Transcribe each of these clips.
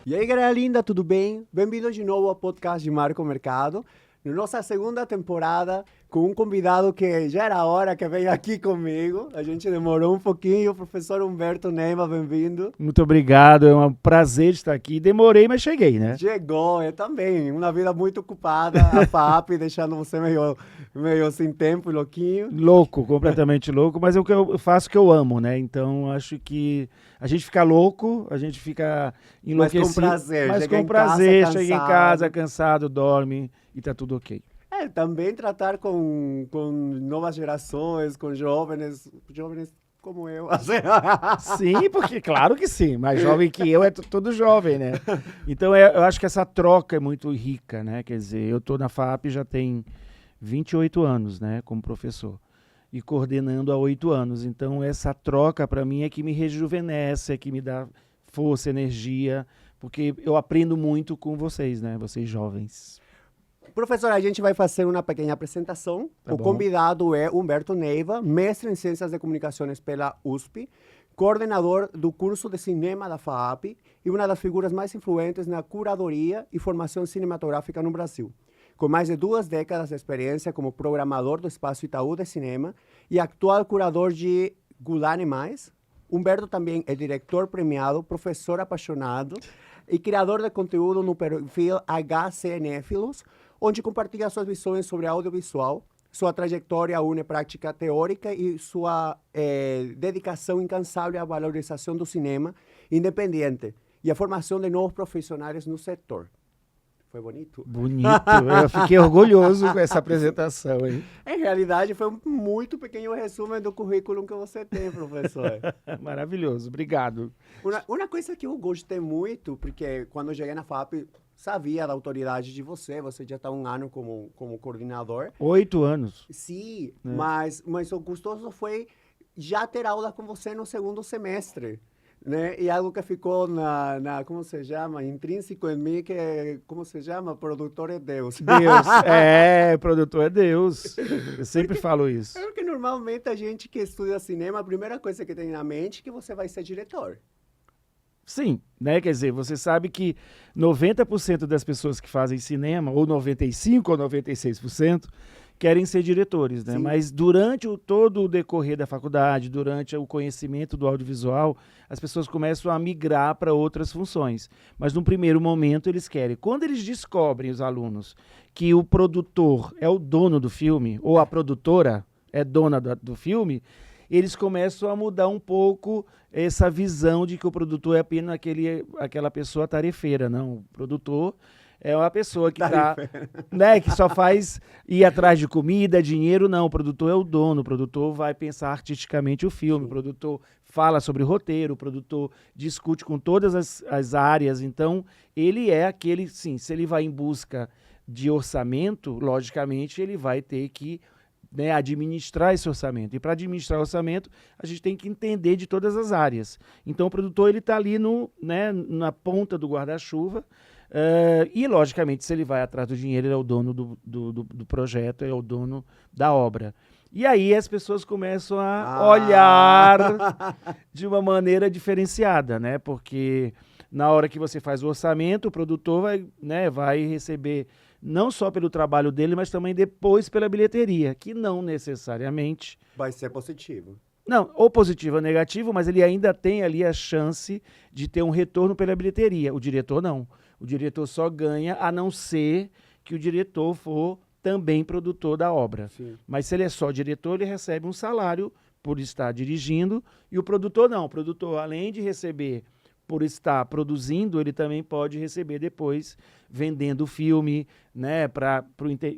E aí, galera linda, tudo bem? Bem-vindo de novo ao podcast de Marco Mercado. Na nossa segunda temporada, com um convidado que já era hora que venha aqui comigo. A gente demorou um pouquinho. O professor Humberto Neiva, bem-vindo. Muito obrigado, é um prazer estar aqui. Demorei, mas cheguei, né? Chegou, eu também. Uma vida muito ocupada, a FAP, deixando você meio sem tempo, louquinho. Louco, completamente louco, mas é o que eu faço que eu amo, né? Então, acho que a gente fica louco, a gente fica enlouquecido. Mas com prazer. Mas Chega com em prazer, casa, chega em cansado. casa cansado, dorme e tá tudo ok. Também tratar com novas gerações, com jovens como eu. Sim, porque claro que sim, mais jovem que eu é todo jovem, né? Então, eu acho que essa troca é muito rica, né? Quer dizer, eu tô na FAP já tem 28 anos, né, como professor, e coordenando há 8 anos. Então, essa troca, para mim, é que me rejuvenesce, é que me dá força, energia, porque eu aprendo muito com vocês, né, vocês jovens. Professor, a gente vai fazer uma pequena apresentação. Tá O bom. convidado é Humberto Neiva, mestre em Ciências de Comunicações pela USP, coordenador do curso de cinema da FAAP e uma das figuras mais influentes na curadoria e formação cinematográfica no Brasil. Com mais de 2 décadas de experiência como programador do Espaço Itaú de Cinema e atual curador de Gulani Mais, Humberto também é diretor premiado, professor apaixonado e criador de conteúdo no perfil HCNéfilos, onde compartilha suas visões sobre audiovisual. Sua trajetória une prática teórica e sua dedicação incansável à valorização do cinema independente e à formação de novos profissionais no setor. Foi bonito? Bonito, eu fiquei orgulhoso com essa apresentação, hein? Em realidade, foi um muito pequeno resumo do currículo que você tem, professor. Maravilhoso, obrigado. Uma coisa que eu gostei muito, porque quando eu cheguei na FAP, sabia da autoridade de você já está 1 ano como coordenador. 8 anos. Sim, É. mas o gostoso foi já ter aula com você no segundo semestre. Né? E algo que ficou como se chama, intrínseco em mim, que, como se chama, produtor é Deus. Deus, produtor é Deus. Eu sempre falo isso. Porque normalmente a gente que estuda cinema, a primeira coisa que tem na mente é que você vai ser diretor. Sim, né? Quer dizer, você sabe que 90% das pessoas que fazem cinema, ou 95% ou 96%, querem ser diretores, né? Sim. Mas durante todo o decorrer da faculdade, durante o conhecimento do audiovisual, as pessoas começam a migrar para outras funções. Mas no primeiro momento eles querem. Quando eles descobrem, os alunos, que o produtor é o dono do filme, ou a produtora é dona do filme, eles começam a mudar um pouco essa visão de que o produtor é apenas aquela pessoa tarefeira. Não, o produtor é uma pessoa que né, que só faz ir atrás de comida, dinheiro. Não, o produtor é o dono, o produtor vai pensar artisticamente o filme, Sim. O produtor fala sobre o roteiro, o produtor discute com todas as áreas. Então, ele é aquele, sim, se ele vai em busca de orçamento, logicamente ele vai ter que, né, administrar esse orçamento. E para administrar o orçamento, a gente tem que entender de todas as áreas. Então, o produtor ele está ali na ponta do guarda-chuva. E, logicamente, se ele vai atrás do dinheiro, ele é o dono do projeto, é o dono da obra. E aí as pessoas começam a olhar de uma maneira diferenciada, né? Porque na hora que você faz o orçamento, o produtor vai receber não só pelo trabalho dele, mas também depois pela bilheteria, que não necessariamente Vai ser positivo. não, ou positivo ou negativo, mas ele ainda tem ali a chance de ter um retorno pela bilheteria. O diretor não. O diretor só ganha a não ser que o diretor for também produtor da obra. Sim. Mas se ele é só diretor, ele recebe um salário por estar dirigindo, e o produtor não. O produtor, além de receber por estar produzindo, ele também pode receber depois vendendo o filme, né,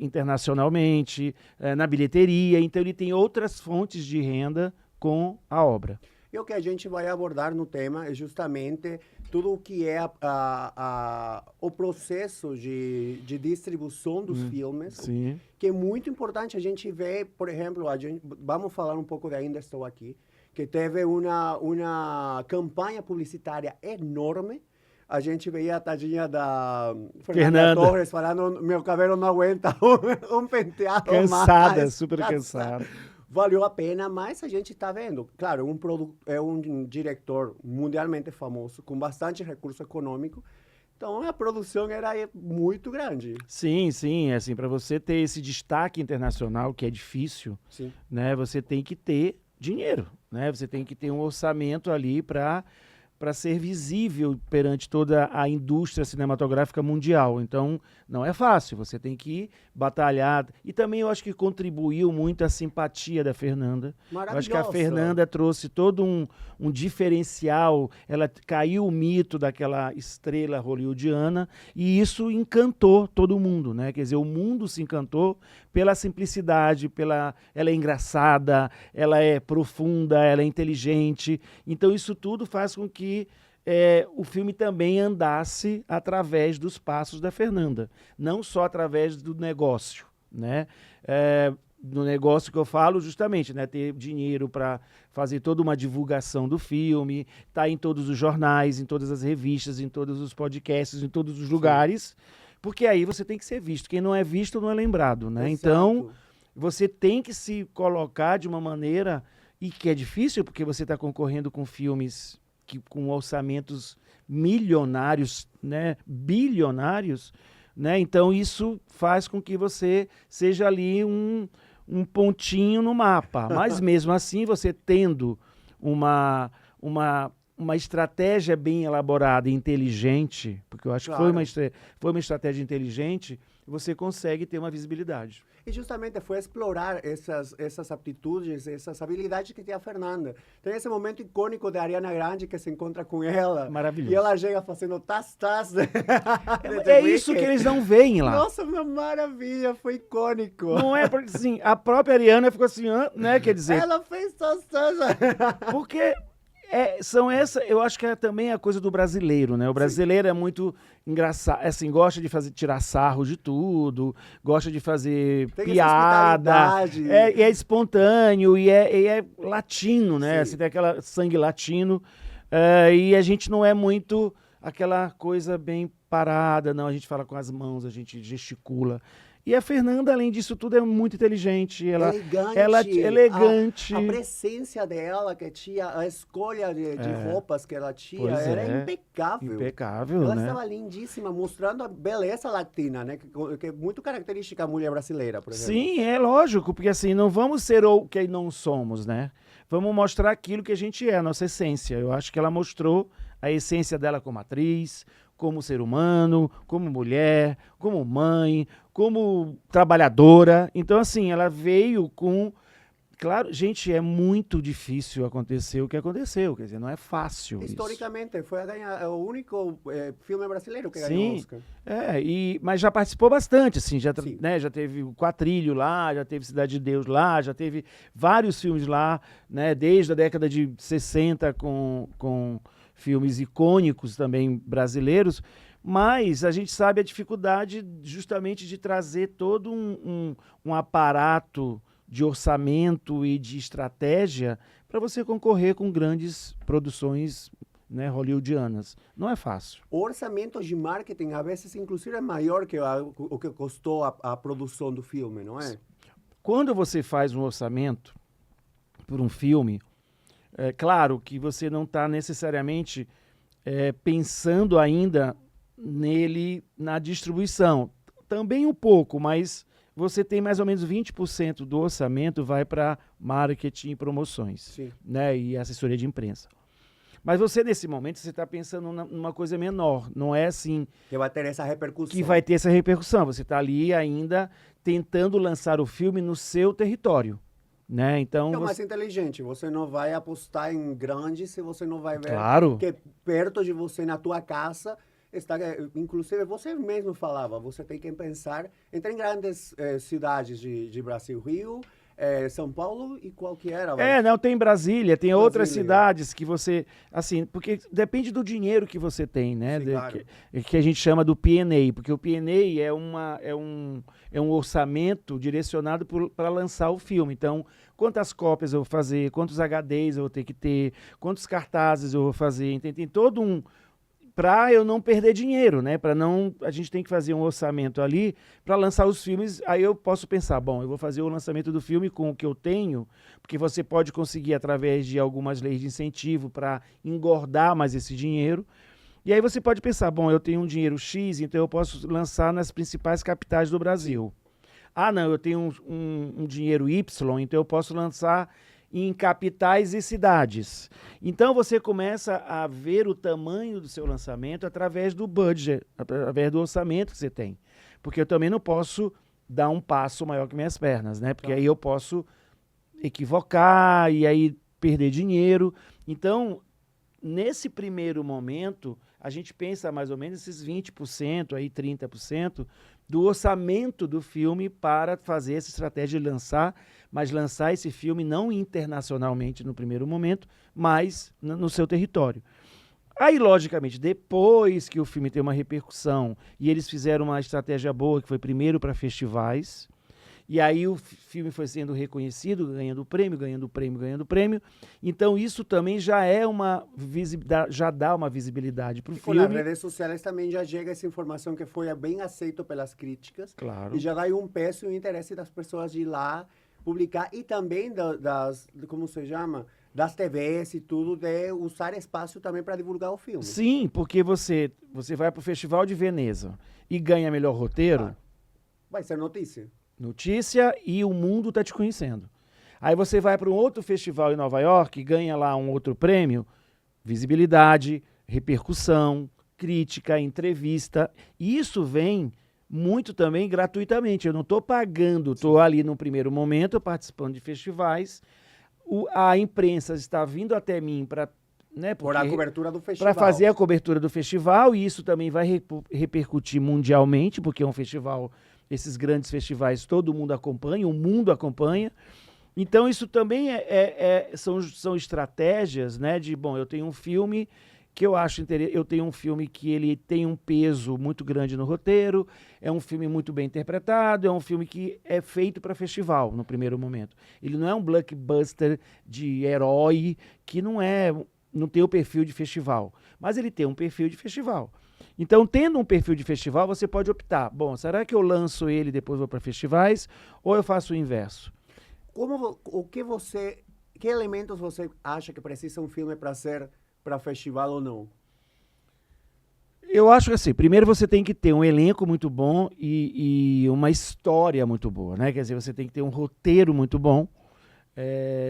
internacionalmente, na bilheteria. Então ele tem outras fontes de renda com a obra. E o que a gente vai abordar no tema é justamente tudo o que é o processo de distribuição dos filmes, Sim. que é muito importante a gente ver, por exemplo, vamos falar um pouco de Ainda Estou Aqui, que teve uma campanha publicitária enorme. A gente veia a tadinha da Fernanda Torres falando, meu cabelo não aguenta um penteado cansada, mais. Super cansada. Valeu a pena, mas a gente está vendo. Claro, é um diretor mundialmente famoso, com bastante recurso econômico, Então a produção era muito grande. Sim, sim, assim, para você ter esse destaque internacional, que é difícil, Sim. né, você tem que ter dinheiro, né? Você tem que ter um orçamento ali para ser visível perante toda a indústria cinematográfica mundial. Então, não é fácil, você tem que batalhar. E também eu acho que contribuiu muito a simpatia da Fernanda. Eu acho que a Maravilhosa. Fernanda trouxe todo um diferencial, ela caiu o mito daquela estrela hollywoodiana e isso encantou todo mundo, né? Quer dizer, o mundo se encantou pela simplicidade, ela é engraçada, ela é profunda, ela é inteligente. Então isso tudo faz com que o filme também andasse através dos passos da Fernanda, não só através do negócio, né? Do negócio que eu falo justamente, né? Ter dinheiro para fazer toda uma divulgação do filme, tá em todos os jornais, em todas as revistas, em todos os podcasts, em todos os lugares, porque aí você tem que ser visto. Quem não é visto não é lembrado, né? Exato. Então, você tem que se colocar de uma maneira, e que é difícil porque você está concorrendo com filmes com orçamentos milionários, né? Bilionários, né? Então isso faz com que você seja ali um pontinho no mapa. Mas mesmo assim, você tendo uma estratégia bem elaborada e inteligente, porque eu acho que foi uma estratégia inteligente, você consegue ter uma visibilidade. E justamente foi explorar essas aptitudes, essas habilidades que tem a Fernanda. Tem esse momento icônico da Ariana Grande que se encontra com ela. Maravilhoso. E ela chega fazendo tas-tas. É isso que eles não veem lá. Nossa, uma maravilha, foi icônico. Não é porque, assim, a própria Ariana ficou assim, né? Quer dizer... Ela fez tas-tas. Porque... eu acho que é também a coisa do brasileiro, né? O brasileiro é muito engraçado, assim, gosta de tirar sarro de tudo, gosta de fazer tem piada, e é espontâneo, e é latino, né? Assim, tem aquela sangue latino, e a gente não é muito aquela coisa bem parada, não, a gente fala com as mãos, a gente gesticula. E a Fernanda, além disso tudo, é muito inteligente. Elegante. A presença dela, que tinha, a escolha de roupas que ela tinha, era impecável. Impecável, ela né? estava lindíssima, mostrando a beleza latina, né? Que é muito característica da mulher brasileira, por exemplo. Sim, é lógico, porque assim, não vamos ser o que não somos, né? Vamos mostrar aquilo que a gente é, a nossa essência. Eu acho que ela mostrou a essência dela como atriz, como ser humano, como mulher, como mãe, como trabalhadora. Então, assim, ela veio com... Claro, gente, é muito difícil acontecer o que aconteceu, quer dizer, não é fácil. Historicamente, foi o único filme brasileiro que ganhou Oscar. Mas já participou bastante, assim, já teve o Quatrilho lá, já teve Cidade de Deus lá, já teve vários filmes lá, né, desde a década de 60 com filmes icônicos também brasileiros, mas a gente sabe a dificuldade justamente de trazer todo um aparato de orçamento e de estratégia para você concorrer com grandes produções, né, hollywoodianas. Não é fácil. O orçamento de marketing, às vezes, inclusive, é maior que o que custou a produção do filme, não é? Quando você faz um orçamento por um filme, é claro que você não está necessariamente pensando ainda nele na distribuição. Também um pouco, mas você tem mais ou menos 20% do orçamento vai para marketing e promoções, né, e assessoria de imprensa. Mas você, nesse momento, você está pensando numa coisa menor. Não é assim... Que vai ter essa repercussão. Que vai ter essa repercussão. Você está ali ainda tentando lançar o filme no seu território. Né? Então, é mais inteligente. Você não vai apostar em grande se você não vai ver que perto de você, na tua casa, está... Inclusive, você mesmo falava, você tem que pensar em grandes cidades de Brasil, Rio... São Paulo e qual que era? Não, tem Brasília, tem outras cidades que você, assim, porque depende do dinheiro que você tem, né? Sim, claro. Que a gente chama do P&A, porque o P&A é um orçamento direcionado para lançar o filme. Então, quantas cópias eu vou fazer, quantos HDs eu vou ter que ter, quantos cartazes eu vou fazer, tem todo para eu não perder dinheiro, né? A gente tem que fazer um orçamento ali para lançar os filmes. Aí eu posso pensar, bom, eu vou fazer o lançamento do filme com o que eu tenho, porque você pode conseguir através de algumas leis de incentivo para engordar mais esse dinheiro. E aí você pode pensar, bom, eu tenho um dinheiro X, então eu posso lançar nas principais capitais do Brasil. Ah, não, eu tenho um dinheiro Y, então eu posso lançar em capitais e cidades. Então você começa a ver o tamanho do seu lançamento através do budget, através do orçamento que você tem. Porque eu também não posso dar um passo maior que minhas pernas, né? Porque aí eu posso equivocar e aí perder dinheiro. Então, nesse primeiro momento, a gente pensa mais ou menos esses 20%, aí 30% do orçamento do filme para fazer essa estratégia de lançar, mas lançar esse filme não internacionalmente no primeiro momento, mas no seu território. Aí, logicamente, depois que o filme tem uma repercussão e eles fizeram uma estratégia boa, que foi primeiro para festivais, e aí o filme foi sendo reconhecido, ganhando prêmio, ganhando prêmio, ganhando prêmio. Então isso também já é uma visibilidade, já dá uma visibilidade para o filme. Nas redes sociais também já chega essa informação que foi bem aceito pelas críticas. Claro. E já dá aí um peso e um interesse das pessoas de ir lá publicar e também como se chama? Das TVs e tudo, de usar espaço também para divulgar o filme. Sim, porque você vai para o Festival de Veneza e ganha melhor roteiro. Vai ser notícia. Notícia e o mundo está te conhecendo. Aí você vai para um outro festival em Nova York, ganha lá um outro prêmio, visibilidade, repercussão, crítica, entrevista. E isso vem muito também gratuitamente. Eu não estou pagando, estou ali no primeiro momento participando de festivais. A imprensa está vindo até mim para... Né, por a cobertura do festival. Para fazer a cobertura do festival, e isso também vai repercutir mundialmente, porque é um festival... Esses grandes festivais, todo mundo acompanha, o mundo acompanha. Então, isso também são estratégias, né? De, bom, eu tenho um filme que eu acho interessante, eu tenho um filme que ele tem um peso muito grande no roteiro, é um filme muito bem interpretado, é um filme que é feito para festival, no primeiro momento. Ele não é um blockbuster de herói, que não tem o perfil de festival, mas ele tem um perfil de festival. Então, tendo um perfil de festival, você pode optar. Bom, será que eu lanço ele e depois vou para festivais? Ou eu faço o inverso? Que elementos você acha que precisa um filme para ser para festival ou não? Eu acho que assim, primeiro você tem que ter um elenco muito bom e uma história muito boa, né? Quer dizer, você tem que ter um roteiro muito bom.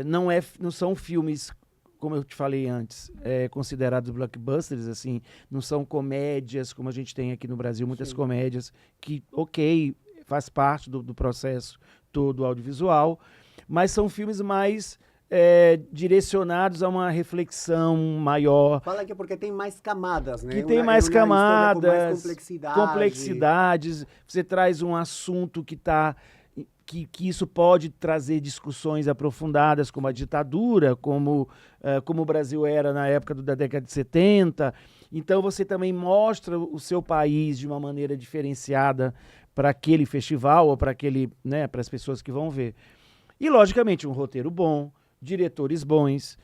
Não são filmes, como eu te falei antes, considerados blockbusters, assim, não são comédias, como a gente tem aqui no Brasil, muitas comédias, que, faz parte do processo todo audiovisual, mas são filmes mais direcionados a uma reflexão maior. Fala que porque tem mais camadas, né? Que tem mais camadas, com mais complexidades, você traz um assunto que isso pode trazer discussões aprofundadas, como a ditadura, como o Brasil era na época da década de 70. Então você também mostra o seu país de uma maneira diferenciada para aquele festival ou para as pessoas que vão ver. E, logicamente, um roteiro bom, diretores bons,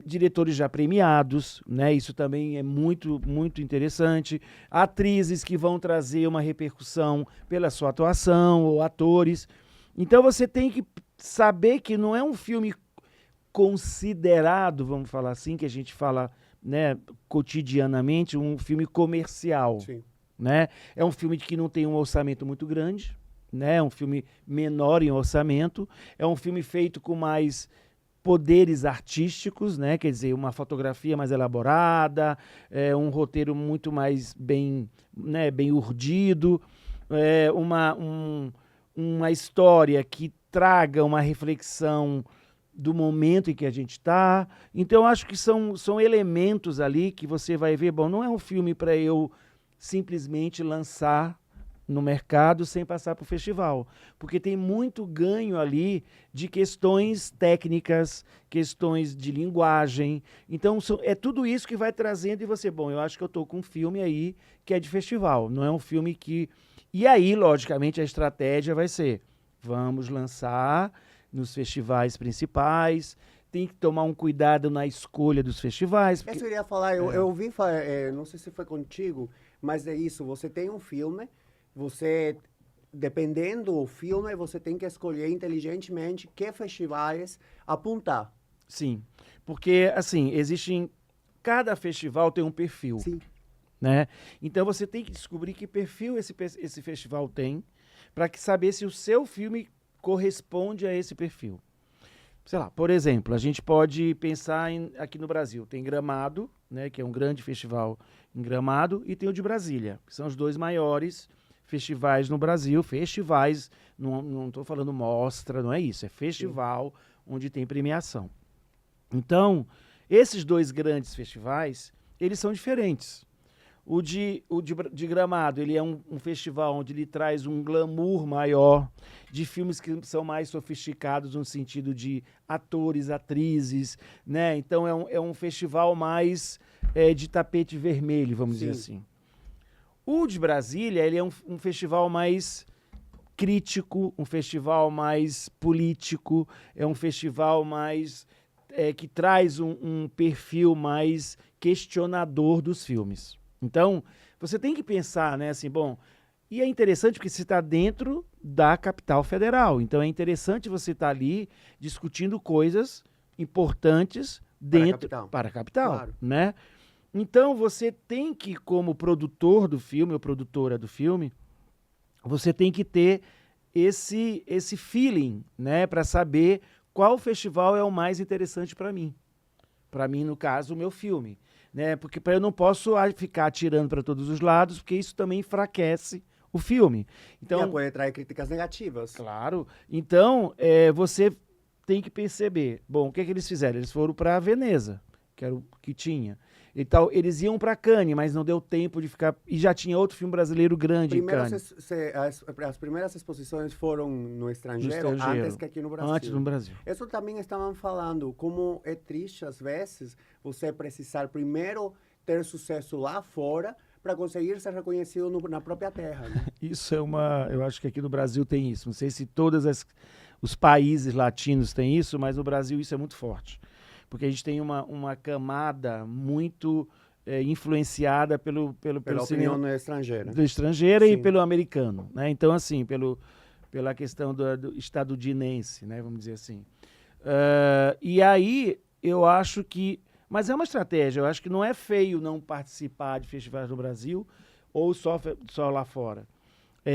diretores já premiados, né? Isso também é muito, muito interessante. Atrizes que vão trazer uma repercussão pela sua atuação, ou atores. Então você tem que saber que não é um filme considerado, vamos falar assim, que a gente fala, né, cotidianamente, um filme comercial. Sim. Né? É um filme que não tem um orçamento muito grande, né? É um filme menor em orçamento, é um filme feito com mais poderes artísticos, né? Quer dizer, uma fotografia mais elaborada, um roteiro muito mais bem urdido, uma história que traga uma reflexão do momento em que a gente está. Então, eu acho que são elementos ali que você vai ver. Bom, não é um filme para eu simplesmente lançar no mercado sem passar para o festival, porque tem muito ganho ali de questões técnicas, questões de linguagem. Então, é tudo isso que vai trazendo e você, bom, eu acho que eu estou com um filme aí que é de festival, não é um filme que... E aí, logicamente, a estratégia vai ser, vamos lançar nos festivais principais, tem que tomar um cuidado na escolha dos festivais. Porque... Isso eu iria falar, eu ouvi, não sei se foi contigo, mas é isso, você tem um filme, dependendo do filme, você tem que escolher inteligentemente que festivais apontar. Sim, porque, assim, cada festival tem um perfil. Sim. né? Então você tem que descobrir que perfil esse festival tem para saber se o seu filme corresponde a esse perfil. Sei lá, por exemplo, a gente pode pensar aqui no Brasil, tem Gramado, né, que é um grande festival em Gramado, e tem o de Brasília, que são os dois maiores festivais no Brasil. Festivais, não estou falando mostra, não é isso, é festival onde tem premiação. Então, esses dois grandes festivais, eles são diferentes. O de Gramado, ele é um festival onde ele traz um glamour maior, de filmes que são mais sofisticados no sentido de atores, atrizes, né? Então é um festival mais de tapete vermelho, vamos dizer assim. O de Brasília, ele é um festival mais crítico, um festival mais político, é um festival mais que traz um perfil mais questionador dos filmes. Então, você tem que pensar, né, assim, bom, e é interessante porque você está dentro da capital federal, então é interessante você estar ali discutindo coisas importantes para a capital, claro, né? Então, você tem que, como produtor do filme ou produtora do filme, você tem que ter esse feeling, né, para saber qual festival é o mais interessante para mim. Para mim, no caso, o meu filme. Né? Porque eu não posso ficar atirando para todos os lados, porque isso também enfraquece o filme. Então, pode trazer críticas negativas. Claro. Então, você tem que perceber. Bom, o que eles fizeram? Eles foram para Veneza, que era o que tinha. Então, eles iam para Cannes, mas não deu tempo de ficar... E já tinha outro filme brasileiro grande em Cannes. As primeiras exposições foram no estrangeiro, antes que aqui no Brasil. Antes no Brasil. Isso também estavam falando, como é triste, às vezes, você precisar primeiro ter sucesso lá fora para conseguir ser reconhecido na própria terra. Né? Isso eu acho que aqui no Brasil tem isso. Não sei se todos os países latinos têm isso, mas no Brasil isso é muito forte. Porque a gente tem uma camada muito influenciada pela opinião estrangeira. Estrangeira e pelo americano. Né? Então, assim, pela questão do estadunidense, né? Vamos dizer assim. E aí, eu acho que... Mas é uma estratégia. Eu acho que não é feio não participar de festivais no Brasil ou só lá fora.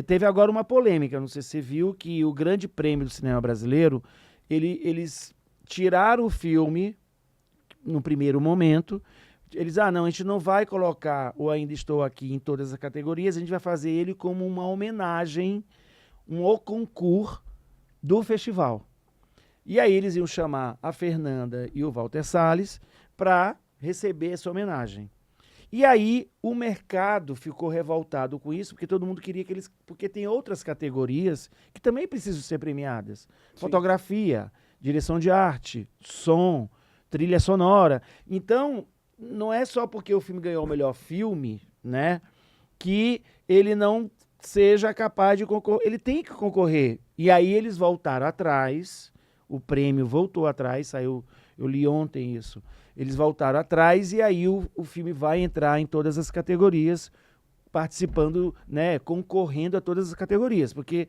Teve agora uma polêmica, não sei se você viu, que o Grande Prêmio do Cinema Brasileiro, eles tiraram o filme no primeiro momento. Eles, não, a gente não vai colocar o Ainda Estou Aqui em todas as categorias, a gente vai fazer ele como uma homenagem, au concurso do festival. E aí eles iam chamar a Fernanda e o Walter Salles para receber essa homenagem. E aí o mercado ficou revoltado com isso, porque todo mundo queria que eles... Porque tem outras categorias que também precisam ser premiadas. Sim. Fotografia, direção de arte, som, trilha sonora. Então, não é só porque o filme ganhou o melhor filme, né, que ele não seja capaz de concorrer. Ele tem que concorrer. E aí eles voltaram atrás, o prêmio voltou atrás, saiu, eu li ontem isso. Eles voltaram atrás e aí o filme vai entrar em todas as categorias, participando, né, concorrendo a todas as categorias, porque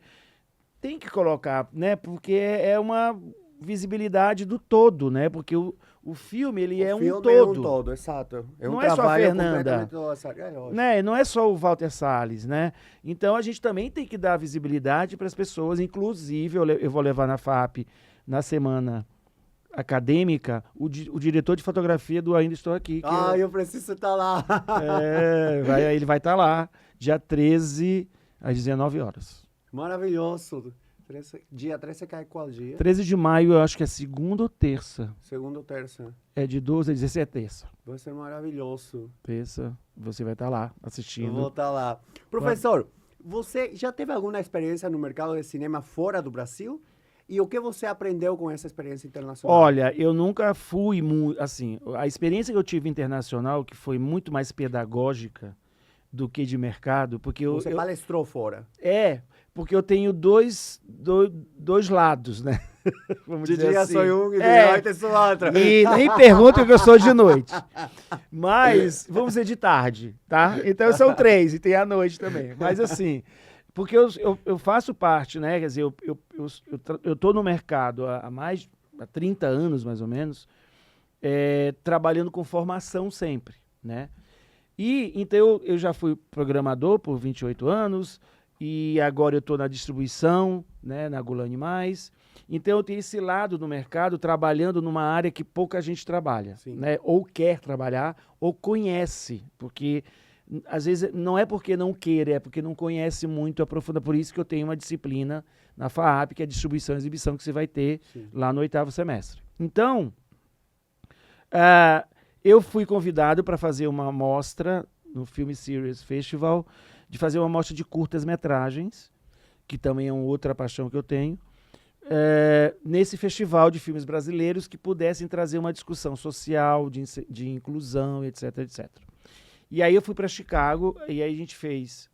tem que colocar, né, porque é uma visibilidade do todo, né, porque o filme, ele é um todo. É um todo, exato. Não é só a Fernanda, né, não é só o Walter Salles, né, então a gente também tem que dar visibilidade para as pessoas, inclusive eu vou levar na FAP, na semana acadêmica, o diretor de fotografia do Ainda Estou Aqui. Eu preciso estar lá. Ele vai estar lá, dia 13, às 19 horas. Maravilhoso. Dia 13 cai qual dia? 13 de maio, eu acho que é segunda ou terça. Segunda ou terça. É de 12 a 17, terça. Vai ser maravilhoso. Terça, você vai estar lá assistindo. Eu vou estar lá. Professor, você já teve alguma experiência no mercado de cinema fora do Brasil? E o que você aprendeu com essa experiência internacional? Olha, eu nunca fui muito, assim, a experiência que eu tive internacional, que foi muito mais pedagógica do que de mercado, porque Você palestrou fora. Porque eu tenho dois lados, né? Vamos de dizer dia assim. Sou um e de noite sou outro. E nem pergunta que eu sou de noite. Mas, vamos dizer de tarde, tá? Então são 3 e tem a noite também. Mas assim... Porque eu faço parte, né? Quer dizer, eu tô no mercado há 30 anos, mais ou menos, trabalhando com formação sempre, né? E então eu já fui programador por 28 anos e agora eu estou na distribuição, né, na Gula Animais. Então eu tenho esse lado no mercado trabalhando numa área que pouca gente trabalha, né, ou quer trabalhar ou conhece, porque às vezes não é porque não queira, é porque não conhece muito aprofunda. Por isso que eu tenho uma disciplina na FAAP, que é distribuição e exibição, que você vai ter lá no 8º semestre. Então, eu fui convidado para fazer uma mostra no Film Series Festival, de fazer uma mostra de curtas-metragens, que também é uma outra paixão que eu tenho, nesse festival de filmes brasileiros que pudessem trazer uma discussão social, de inclusão, etc, etc. E aí eu fui para Chicago e aí a gente fez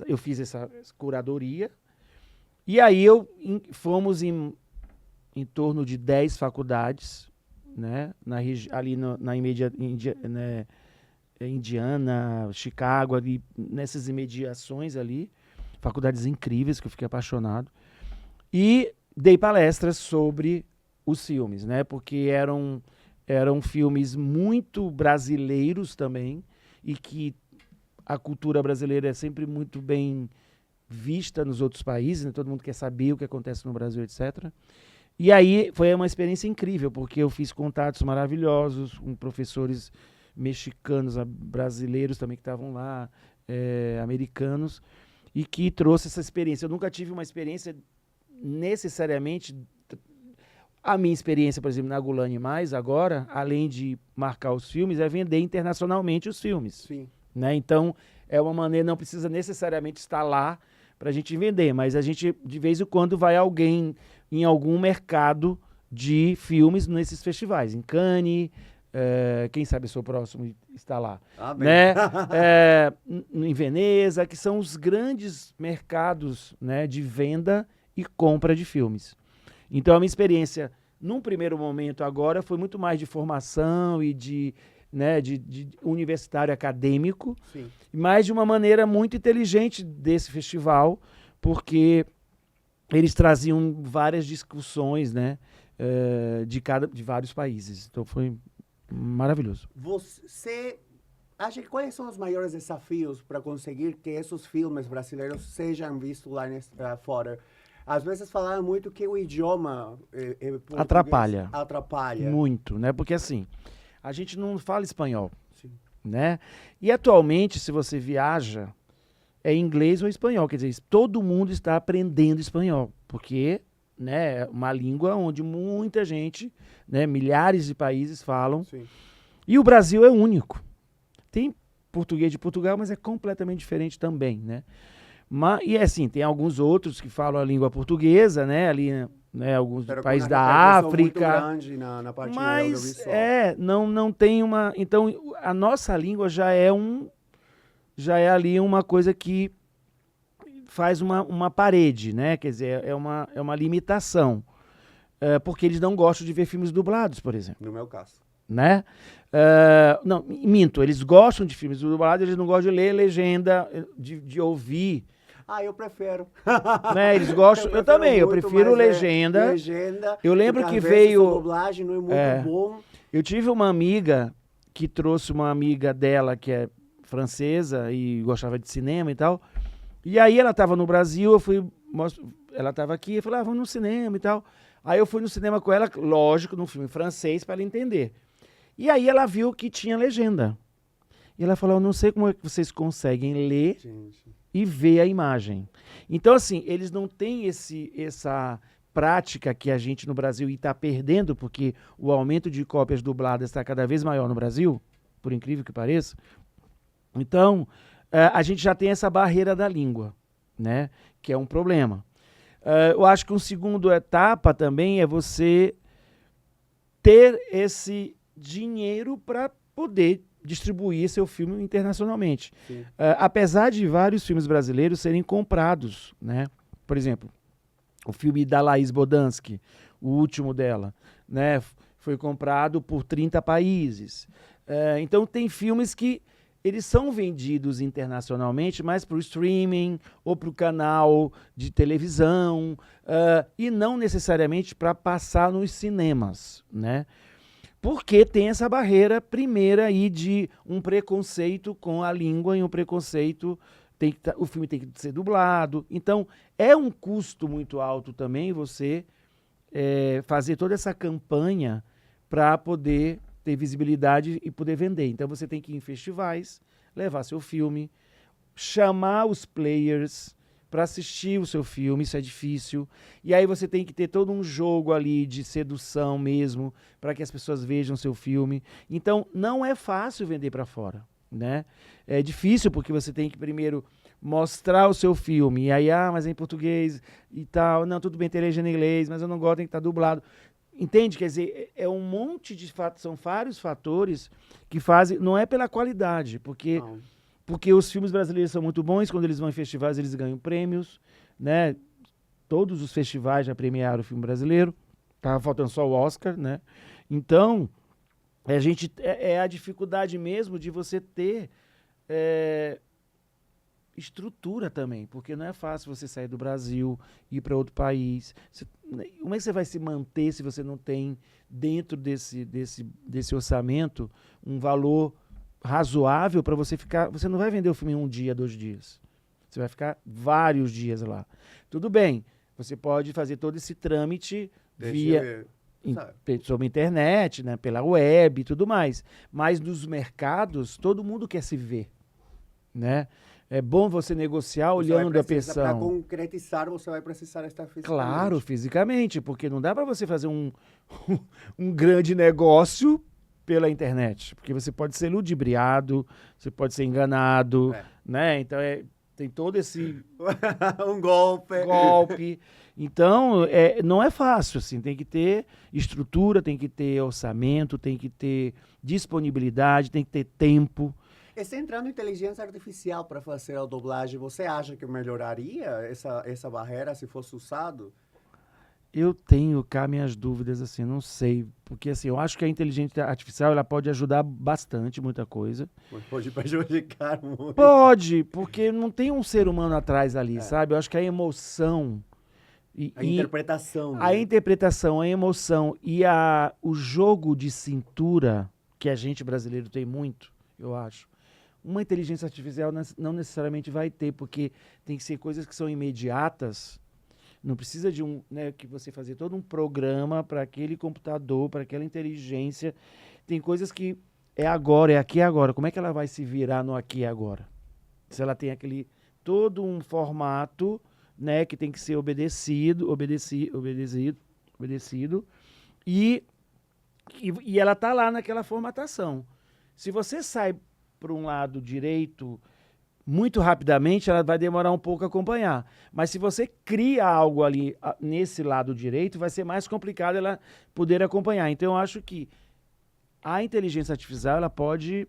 eu fiz essa curadoria e aí fomos em torno de 10 faculdades, né, ali na Indiana, Chicago, ali nessas imediações ali, faculdades incríveis que eu fiquei apaixonado, e dei palestras sobre os filmes, né, porque eram filmes muito brasileiros também, e que a cultura brasileira é sempre muito bem vista nos outros países, né? Todo mundo quer saber o que acontece no Brasil, etc. E aí foi uma experiência incrível, porque eu fiz contatos maravilhosos com professores mexicanos, brasileiros também que estavam lá, americanos, e que trouxe essa experiência. Eu nunca tive uma experiência necessariamente... A minha experiência, por exemplo, na Gula Animais, agora, além de marcar os filmes, é vender internacionalmente os filmes. Sim. Né? Então, é uma maneira, não precisa necessariamente estar lá para a gente vender, mas a gente, de vez em quando, vai alguém em algum mercado de filmes nesses festivais. Em Cannes, quem sabe eu sou o próximo está lá. Né? Em Veneza, que são os grandes mercados, né, de venda e compra de filmes. Então, a minha experiência, num primeiro momento agora, foi muito mais de formação e de universitário acadêmico, mas de uma maneira muito inteligente desse festival, porque eles traziam várias discussões, né, de vários países. Então, foi maravilhoso. Você acha que quais são os maiores desafios para conseguir que esses filmes brasileiros sejam vistos lá fora? Às vezes falaram muito que o idioma atrapalha. Atrapalha. Muito, né? Porque assim, a gente não fala espanhol, né? E atualmente, se você viaja, é inglês ou espanhol. Quer dizer, todo mundo está aprendendo espanhol, porque, né, é uma língua onde muita gente, né, milhares de países falam. Sim. E o Brasil é único. Tem português de Portugal, mas é completamente diferente também, né? E assim, tem alguns outros que falam a língua portuguesa, né? Ali, né, alguns países da África. Muito grande na parte mas não tem uma. Então, a nossa língua já é ali uma coisa que faz uma parede, né? Quer dizer, é uma limitação. Porque eles não gostam de ver filmes dublados, por exemplo. No meu caso. Né? Não, minto, eles gostam de filmes dublados, eles não gostam de ler legenda, de ouvir. Eu prefiro. Né? Eles gostam, eu também, eu prefiro legenda. Eu lembro que veio. A dublagem não é muito bom. Eu tive uma amiga que trouxe uma amiga dela que é francesa e gostava de cinema e tal. E aí ela estava no Brasil, ela estava aqui, eu falei, vamos no cinema e tal. Aí eu fui no cinema com ela, lógico, num filme francês, para ela entender. E aí ela viu que tinha legenda. E ela falou, eu não sei como é que vocês conseguem ler e ver a imagem. Então, assim, eles não têm essa prática que a gente no Brasil está perdendo, porque o aumento de cópias dubladas está cada vez maior no Brasil, por incrível que pareça. Então, a gente já tem essa barreira da língua, né? Que é um problema. Eu acho que uma segunda etapa também é você ter esse dinheiro para poder distribuir seu filme internacionalmente. Apesar de vários filmes brasileiros serem comprados, né? Por exemplo, o filme da Laís Bodansky, o último dela, né? Foi comprado por 30 países. Então tem filmes que eles são vendidos internacionalmente, mas para o streaming ou para o canal de televisão, e não necessariamente para passar nos cinemas, né? Porque tem essa barreira primeira aí de um preconceito com a língua e um preconceito, o filme tem que ser dublado. Então, é um custo muito alto também você fazer toda essa campanha para poder ter visibilidade e poder vender. Então, você tem que ir em festivais, levar seu filme, chamar os players para assistir o seu filme, isso é difícil. E aí você tem que ter todo um jogo ali de sedução mesmo, para que as pessoas vejam seu filme. Então, não é fácil vender para fora, né? É difícil porque você tem que primeiro mostrar o seu filme. E aí, mas é em português e tal. Não, tudo bem, ter legenda em inglês, mas eu não gosto, tem que estar dublado. Entende? Quer dizer, é um monte de fatos, são vários fatores que fazem, não é pela qualidade, porque os filmes brasileiros são muito bons, quando eles vão em festivais eles ganham prêmios, né? Todos os festivais já premiaram o filme brasileiro, tava faltando só o Oscar, né? Então, é a dificuldade mesmo de você ter estrutura também, porque não é fácil você sair do Brasil, ir para outro país. Como é que você vai se manter se você não tem dentro desse orçamento um valor razoável para você ficar... Você não vai vender o filme em 1 dia, 2 dias. Você vai ficar vários dias lá. Tudo bem, você pode fazer todo esse trâmite sobre a internet, né, pela web e tudo mais. Mas nos mercados, todo mundo quer se ver, né? É bom você negociar olhando a pessoa. Para concretizar, você vai precisar estar fisicamente. Claro, fisicamente, porque não dá para você fazer um grande negócio pela internet, porque você pode ser ludibriado, você pode ser enganado, né? Então tem todo esse um golpe. Então não é fácil, assim. Tem que ter estrutura, tem que ter orçamento, tem que ter disponibilidade, tem que ter tempo. Você entrando em inteligência artificial para fazer a dublagem, você acha que melhoraria essa barreira se fosse usado? Eu tenho cá minhas dúvidas, assim, não sei. Porque, assim, eu acho que a inteligência artificial ela pode ajudar bastante, muita coisa. Pode prejudicar muito. Pode, porque não tem um ser humano atrás ali, sabe? Eu acho que a emoção... A interpretação. A interpretação, a emoção e o jogo de cintura, que a gente brasileiro tem muito, eu acho. Uma inteligência artificial não necessariamente vai ter, porque tem que ser coisas que são imediatas. Não precisa de que você fazer todo um programa para aquele computador, para aquela inteligência. Tem coisas que é agora, é aqui e agora. Como é que ela vai se virar no aqui e agora? Se ela tem todo um formato, né, que tem que ser obedecido, e ela tá lá naquela formatação. Se você sai para um lado direito muito rapidamente, ela vai demorar um pouco a acompanhar. Mas se você cria algo ali nesse lado direito, vai ser mais complicado ela poder acompanhar. Então, eu acho que a inteligência artificial ela pode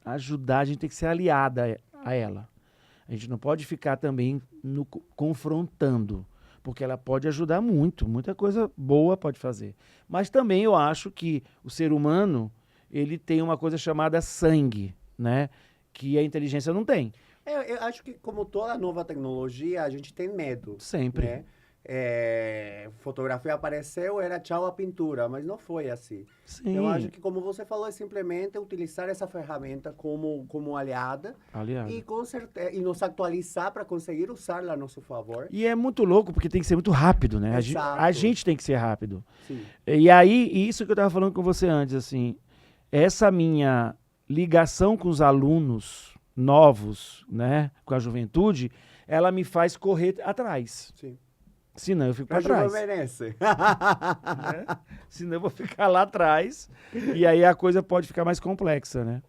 ajudar, a gente tem que ser aliada a ela. A gente não pode ficar também confrontando, porque ela pode ajudar muito, muita coisa boa pode fazer. Mas também eu acho que o ser humano ele tem uma coisa chamada sangue, né? Que a inteligência não tem. Eu acho que, como toda nova tecnologia, a gente tem medo. Sempre. Né? Fotografia apareceu, era tchau a pintura, mas não foi assim. Sim. Eu acho que, como você falou, é simplesmente utilizar essa ferramenta como aliada. E nos atualizar para conseguir usá-la a nosso favor. E é muito louco, porque tem que ser muito rápido, né? A gente tem que ser rápido. Sim. E aí, isso que eu estava falando com você antes, assim, essa minha ligação com os alunos novos, né, com a juventude, ela me faz correr atrás. Sim. Senão eu fico para trás. Senão eu vou ficar lá atrás e aí a coisa pode ficar mais complexa, né?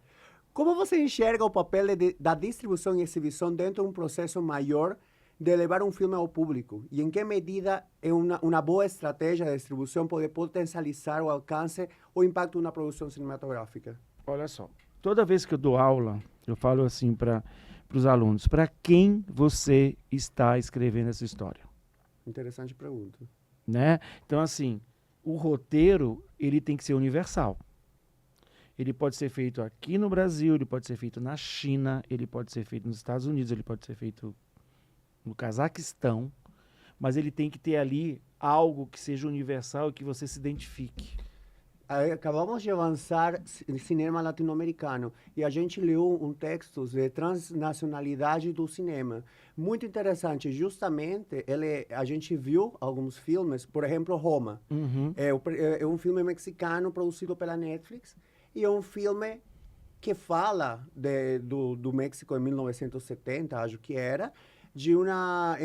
Como você enxerga o papel da distribuição e exibição dentro de um processo maior de levar um filme ao público? E em que medida é uma boa estratégia de distribuição poder potencializar o alcance ou impacto de uma produção cinematográfica? Olha só, toda vez que eu dou aula, eu falo assim para os alunos, para quem você está escrevendo essa história? Interessante pergunta. Né? Então, assim, o roteiro, ele tem que ser universal. Ele pode ser feito aqui no Brasil, ele pode ser feito na China, ele pode ser feito nos Estados Unidos, ele pode ser feito no Cazaquistão, mas ele tem que ter ali algo que seja universal e que você se identifique. Acabamos de avançar em cinema latino-americano e a gente leu um texto de transnacionalidade do cinema. Muito interessante, justamente, a gente viu alguns filmes, por exemplo, Roma. Uhum. É um filme mexicano produzido pela Netflix e é um filme que fala do México em 1970, acho que era, de uma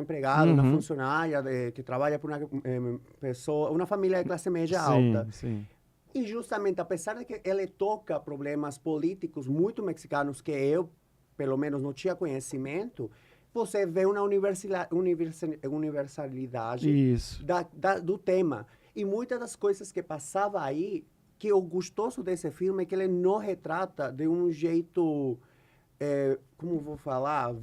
empregada, uma Uhum. funcionária que trabalha para uma pessoa, uma família de classe média Sim, alta. sim. E justamente, apesar de que ele toca problemas políticos muito mexicanos que eu, pelo menos, não tinha conhecimento, você vê uma universalidade Isso. do tema. E muitas das coisas que passava aí, que o gostoso desse filme é que ele não retrata de um jeito, como vou falar,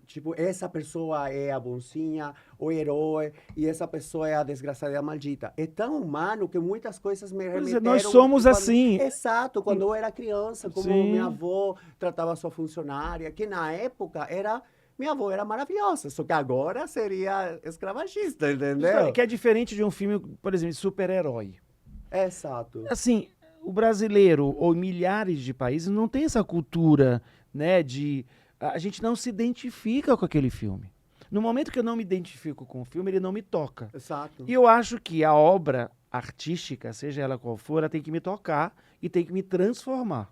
tipo, essa pessoa é a bonzinha, o herói, e essa pessoa é a desgraçada e a maldita. É tão humano que muitas coisas me Quer dizer, nós remeteram... somos quando, assim. exato, quando eu era criança, como minha Sim. avó tratava sua funcionária, que na época era... Minha avó era maravilhosa, só que agora seria escravagista, entendeu? Que é diferente de um filme, por exemplo, de super-herói. Exato. Assim, o brasileiro ou milhares de países não tem essa cultura, né, de a gente não se identifica com aquele filme. No momento que eu não me identifico com o filme, ele não me toca. Exato. E eu acho que a obra artística, seja ela qual for, ela tem que me tocar e tem que me transformar.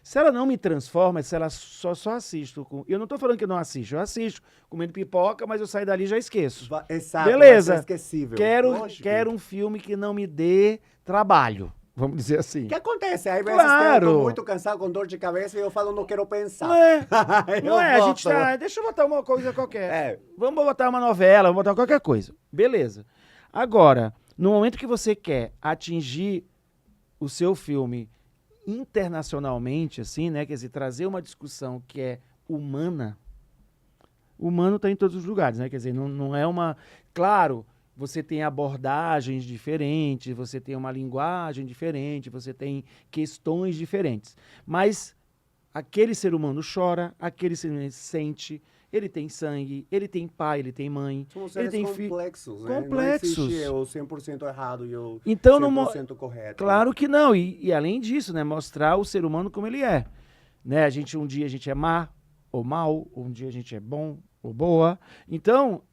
Se ela não me transforma, se ela só assisto com... Eu não estou falando que eu não assisto, eu assisto comendo pipoca, mas eu saio dali e já esqueço. Exato, Beleza. vai ser esquecível. Quero um filme que não me dê trabalho, vamos dizer assim. O que acontece? Aí, às vezes, Claro. eu tô muito cansado, com dor de cabeça, e eu falo, não quero pensar. Não é? Eu Não é? A gente boto. tá. Deixa eu botar uma coisa qualquer. É. Vamos botar uma novela, vamos botar qualquer coisa. Beleza. Agora, no momento que você quer atingir o seu filme internacionalmente, assim, né? Quer dizer, trazer uma discussão que é humana. Humano está em todos os lugares, né? Quer dizer, não é uma. Claro, você tem abordagens diferentes, você tem uma linguagem diferente, você tem questões diferentes. Mas aquele ser humano chora, aquele ser humano sente, ele tem sangue, ele tem pai, ele tem mãe, São ele seres tem complexos, né? complexos. Não existe o 100% errado e o Então, 100% correto. Claro que não. E além disso, né, mostrar o ser humano como ele é. Né? Um dia a gente é má ou mal, um dia a gente é bom ou boa. Então,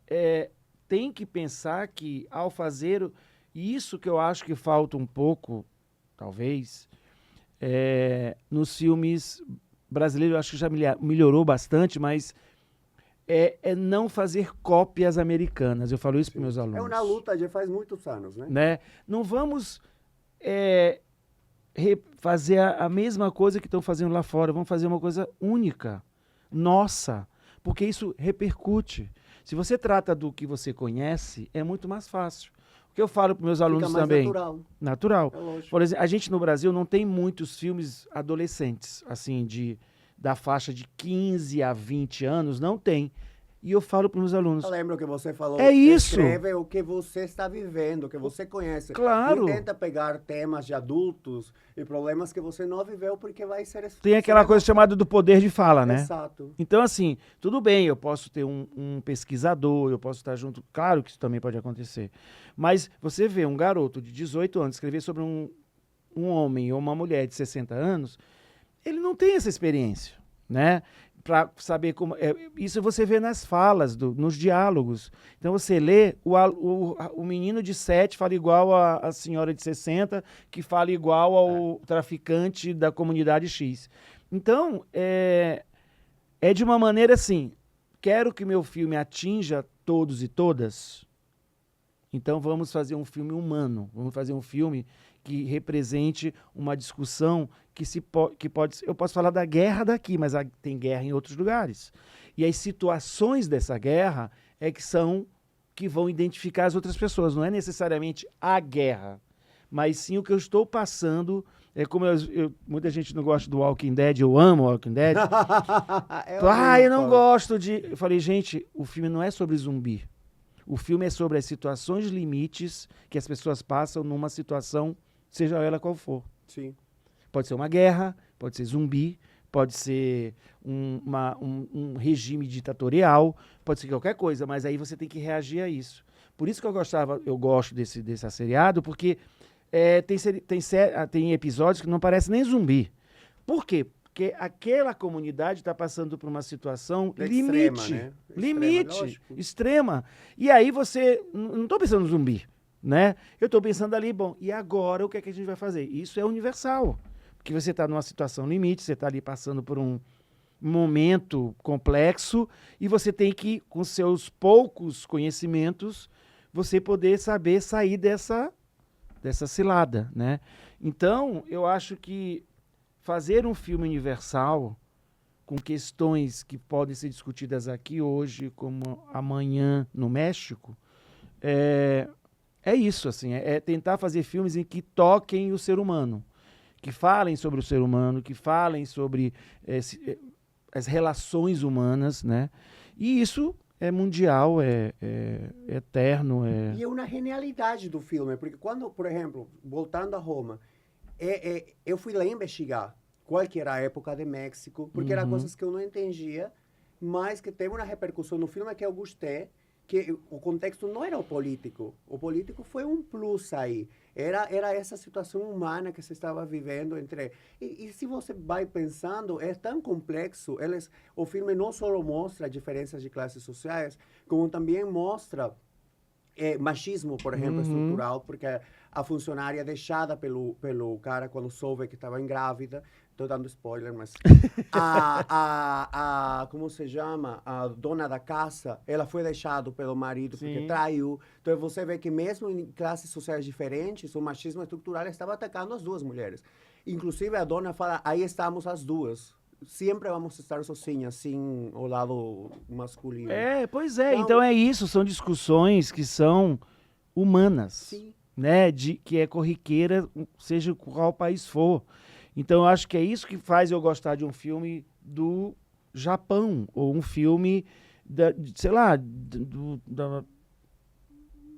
tem que pensar que ao fazer isso que eu acho que falta um pouco, talvez, nos filmes brasileiros, eu acho que já melhorou bastante, mas é não fazer cópias americanas. Eu falo isso para meus alunos. É uma luta já faz muitos anos, né? Não vamos fazer a mesma coisa que estão fazendo lá fora. Vamos fazer uma coisa única, nossa, porque isso repercute. Se você trata do que você conhece, é muito mais fácil. O que eu falo para meus alunos Fica mais também. Natural. É lógico. Por exemplo, a gente no Brasil não tem muitos filmes adolescentes, assim, da faixa de 15 a 20 anos, não tem. E eu falo para os meus alunos. Eu lembro que você falou. É isso. Escreve o que você está vivendo, o que você conhece. Claro. Não tenta pegar temas de adultos e problemas que você não viveu porque vai ser... Tem aquela coisa chamada do poder de fala, né? Exato. Então, assim, tudo bem, eu posso ter um pesquisador, eu posso estar junto. Claro que isso também pode acontecer. Mas você vê um garoto de 18 anos escrever sobre um homem ou uma mulher de 60 anos, ele não tem essa experiência, né? Para saber como... isso você vê nas falas, nos diálogos. Então você lê, o menino de 7 fala igual a senhora de 60, que fala igual ao traficante da comunidade X. Então, é de uma maneira assim, quero que meu filme atinja todos e todas, então vamos fazer um filme humano, vamos fazer um filme que represente uma discussão que pode... Eu posso falar da guerra daqui, mas tem guerra em outros lugares. E as situações dessa guerra que vão identificar as outras pessoas. Não é necessariamente a guerra, mas sim o que eu estou passando. É como muita gente não gosta do Walking Dead, eu amo Walking Dead. Eu não gosto de... Eu falei, gente, o filme não é sobre zumbi. O filme é sobre as situações limites que as pessoas passam numa situação, seja ela qual for. Sim. Pode ser uma guerra, pode ser zumbi, pode ser um regime ditatorial, pode ser qualquer coisa, mas aí você tem que reagir a isso. Por isso que eu gosto desse seriado, porque Tem episódios que não parecem nem zumbi. Por quê? Porque aquela comunidade está passando por uma situação limite. Né? Limite, extrema. E aí você... Não estou pensando no zumbi, né? Eu estou pensando ali, bom, e agora o que é que a gente vai fazer? Isso é universal. Porque você está numa situação limite, você está ali passando por um momento complexo e você tem que, com seus poucos conhecimentos, você poder saber sair dessa cilada, né? Então, eu acho que fazer um filme universal com questões que podem ser discutidas aqui hoje, como amanhã no México, é isso, assim, é tentar fazer filmes em que toquem o ser humano, que falem sobre o ser humano, que falem sobre as relações humanas, né? E isso é mundial, é eterno. E é uma genialidade do filme, porque quando, por exemplo, voltando a Roma, eu fui lá investigar qual que era a época de México, porque eram coisas que eu não entendia, mas que teve uma repercussão no filme que eu gostei, que o contexto não era o político foi um plus aí, era essa situação humana que se estava vivendo entre... E se você vai pensando, é tão complexo, o filme não só mostra diferenças de classes sociais, como também mostra machismo, por exemplo, estrutural, porque a funcionária deixada pelo cara quando soube que estava grávida, estou dando spoiler, mas como se chama? A dona da casa, ela foi deixada pelo marido porque traiu. Então você vê que mesmo em classes sociais diferentes, o machismo estrutural estava atacando as duas mulheres. Inclusive a dona fala, aí estamos as duas. Sempre vamos estar sozinhas, assim, o lado masculino. Pois é. Então é isso, são discussões que são humanas. Sim. Né? Que é corriqueira, seja qual país for. Então eu acho que é isso que faz eu gostar de um filme do Japão, ou um filme,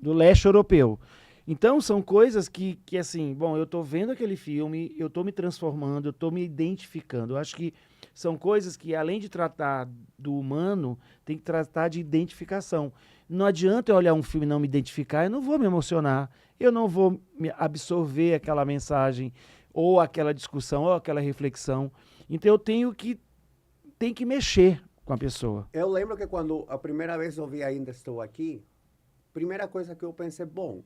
do leste europeu. Então são coisas que assim, bom, eu tô vendo aquele filme, eu tô me transformando, eu tô me identificando. Eu acho que são coisas que, além de tratar do humano, tem que tratar de identificação. Não adianta eu olhar um filme e não me identificar, eu não vou me emocionar, eu não vou me absorver aquela mensagem, ou aquela discussão, ou aquela reflexão. Então eu tenho que mexer com a pessoa. Eu lembro que quando a primeira vez eu vi Ainda Estou Aqui, primeira coisa que eu pensei, bom,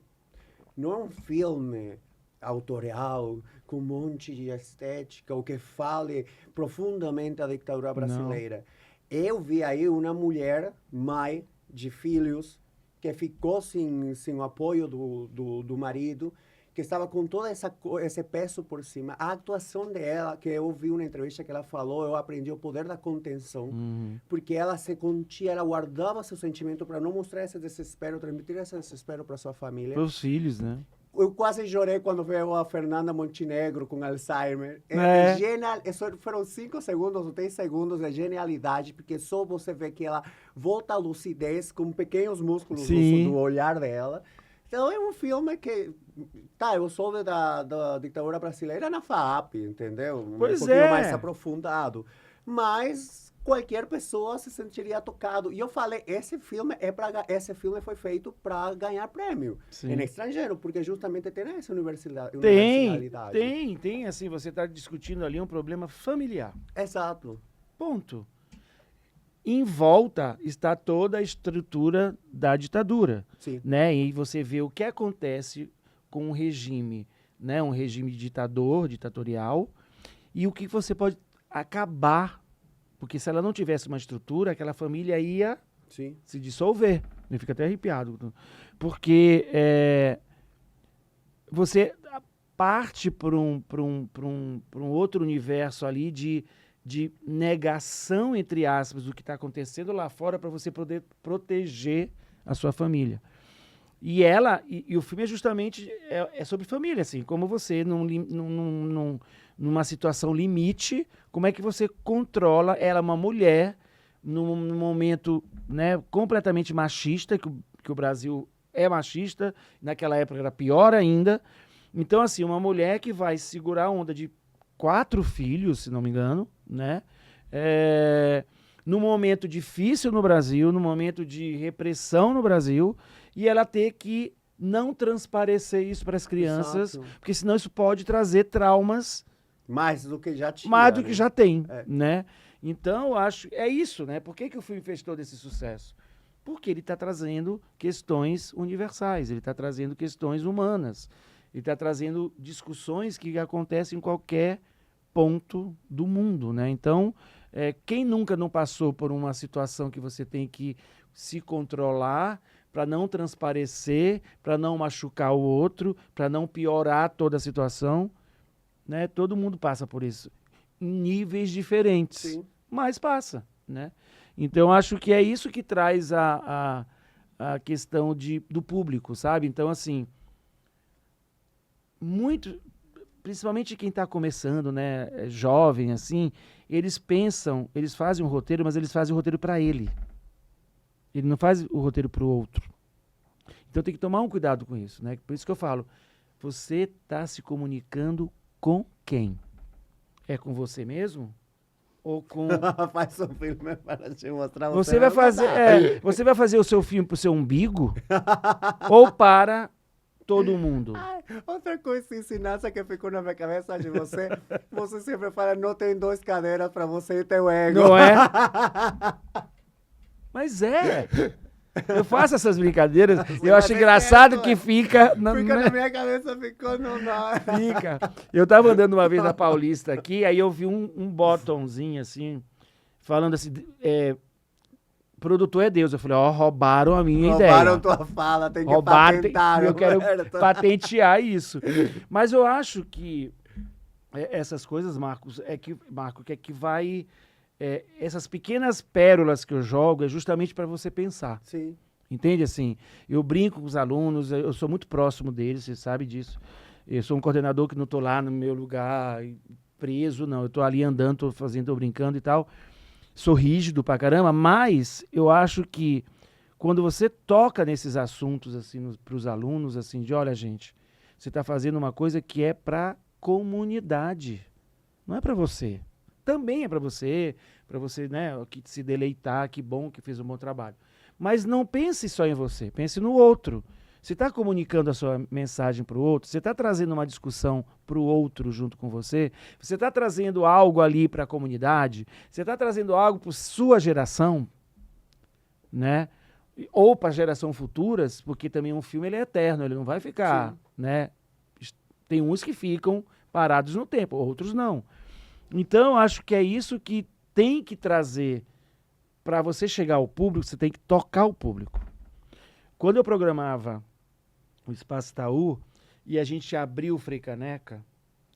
não é um filme autorial, com um monte de estética, ou que fale profundamente a ditadura brasileira. Não. Eu vi aí uma mulher, mãe de filhos, que ficou sem o apoio do marido, que estava com todo esse peso por cima. A atuação dela, que eu vi uma entrevista que ela falou, eu aprendi o poder da contenção, porque ela se contia, ela guardava seu sentimento para não mostrar esse desespero, transmitir esse desespero para sua família. Para os filhos, né? Eu quase chorei quando veio a Fernanda Montenegro com Alzheimer. Genial. Foram 5 segundos ou 10 segundos de genialidade, porque só você vê que ela volta à lucidez com pequenos músculos do olhar dela. Então é um filme que... eu soube da ditadura brasileira na FAAP, entendeu? Pois um pouquinho mais aprofundado. Mas qualquer pessoa se sentiria tocado. E eu falei, esse filme foi feito para ganhar prêmio no estrangeiro, porque justamente tem essa universalidade. Tem, assim, você está discutindo ali um problema familiar. Exato. Ponto. Em volta está toda a estrutura da ditadura. Sim. Né? E você vê o que acontece com um regime, né? Um regime ditatorial, e o que você pode acabar, porque se ela não tivesse uma estrutura, aquela família ia se dissolver. Eu fico até arrepiado. Porque você parte para um outro universo ali de negação, entre aspas, do que está acontecendo lá fora para você poder proteger a sua família. E o filme é justamente sobre família, assim, como você, numa situação limite, como é que você controla ela, uma mulher, num momento, né, completamente machista, que o Brasil é machista, naquela época era pior ainda. Então, assim, uma mulher que vai segurar a onda de 4 filhos, se não me engano, né? Num momento difícil no Brasil, num momento de repressão no Brasil, e ela ter que não transparecer isso para as crianças, Exato. porque senão isso pode trazer traumas Mais do que já tinha. mais do né? que já tem, É. né? Então, eu acho, é isso, né? Por que que o filme fez todo esse sucesso? Porque ele está trazendo questões universais, ele está trazendo questões humanas, ele está trazendo discussões que acontecem em qualquer ponto do mundo, né? Então, quem nunca não passou por uma situação que você tem que se controlar para não transparecer, para não machucar o outro, para não piorar toda a situação, né? Todo mundo passa por isso, em níveis diferentes, Sim. mas passa, né? Então, acho que é isso que traz a questão do público, sabe? Então, assim, muito, principalmente quem está começando, né, é jovem, assim, eles pensam, eles fazem um roteiro, mas eles fazem o roteiro para ele. Ele não faz o roteiro para o outro. Então tem que tomar um cuidado com isso, né? Por isso que eu falo, você está se comunicando com quem? É com você mesmo? Ou com... Faz um filme para te mostrar. Você vai fazer, você vai fazer o seu filme pro seu umbigo? Ou para todo mundo? Ai, outra coisa ensinança que ficou na minha cabeça de você, você sempre fala, não tem duas cadeiras para você e teu ego. Não é? Mas é. Eu faço essas brincadeiras, Você eu acho vai engraçado mexendo, que fica... Fica na minha cabeça, ficou, não dá. Fica. Eu tava andando uma vez na Paulista aqui, aí eu vi um botãozinho assim, falando assim, produtor é Deus. Eu falei, ó, roubaram a minha Roubaram ideia. tua fala, tem que Roubaram, patentar. eu quero Roberto. patentear isso. Mas eu acho que essas coisas, Marco, que é que vai... essas pequenas pérolas que eu jogo é justamente para você pensar. Sim. Entende? Assim, eu brinco com os alunos, eu sou muito próximo deles, você sabe disso. Eu sou um coordenador que não estou lá no meu lugar preso, não. Eu estou ali andando, estou fazendo, estou brincando e tal. Sou rígido pra caramba, mas eu acho que quando você toca nesses assuntos assim para os alunos, assim, de olha, gente, você está fazendo uma coisa que é para comunidade, não é para você. Também é para você, né, que se deleitar, que bom que fez um bom trabalho. Mas não pense só em você, pense no outro. Você está comunicando a sua mensagem para o outro, você está trazendo uma discussão para o outro junto com você está trazendo algo ali para a comunidade, você está trazendo algo para sua geração, né? Ou para a geração futuras, porque também um filme ele é eterno, ele não vai ficar, Sim. né? Tem uns que ficam parados no tempo, outros não. Então, acho que é isso que tem que trazer para você chegar ao público, você tem que tocar o público. Quando eu programava o Espaço Itaú e a gente abriu o Frei Caneca,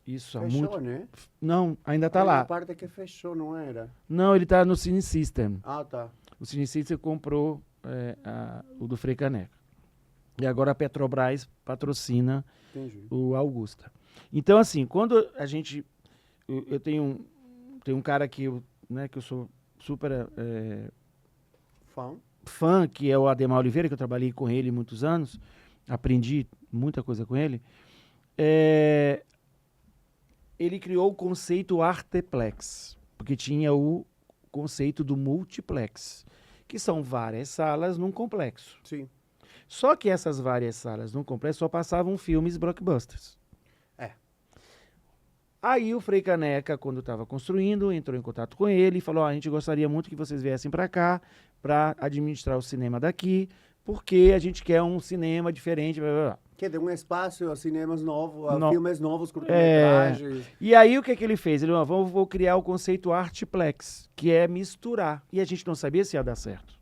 isso há Fechou, muito... né? Não, ainda tá Tem lá. uma parte que fechou, não era? Não, ele tá no Cine System. Ah, tá. O Cine System comprou o do Frei Caneca. E agora a Petrobras patrocina Entendi. o Augusta. Então, assim, quando a gente... Eu tenho um cara que eu sou super fã, que é o Ademar Oliveira, que eu trabalhei com ele muitos anos, aprendi muita coisa com ele. Ele criou o conceito Arteplex, porque tinha o conceito do multiplex, que são várias salas num complexo. Sim. Só que essas várias salas num complexo só passavam filmes blockbusters. Aí o Frei Caneca, quando estava construindo, entrou em contato com ele e falou, a gente gostaria muito que vocês viessem para cá para administrar o cinema daqui, porque a gente quer um cinema diferente, blá, blá, blá. Que dê um espaço a cinemas novos, a filmes novos, curta-metragens. E aí o que ele fez? Ele falou, vou criar o conceito Artplex, que é misturar. E a gente não sabia se ia dar certo.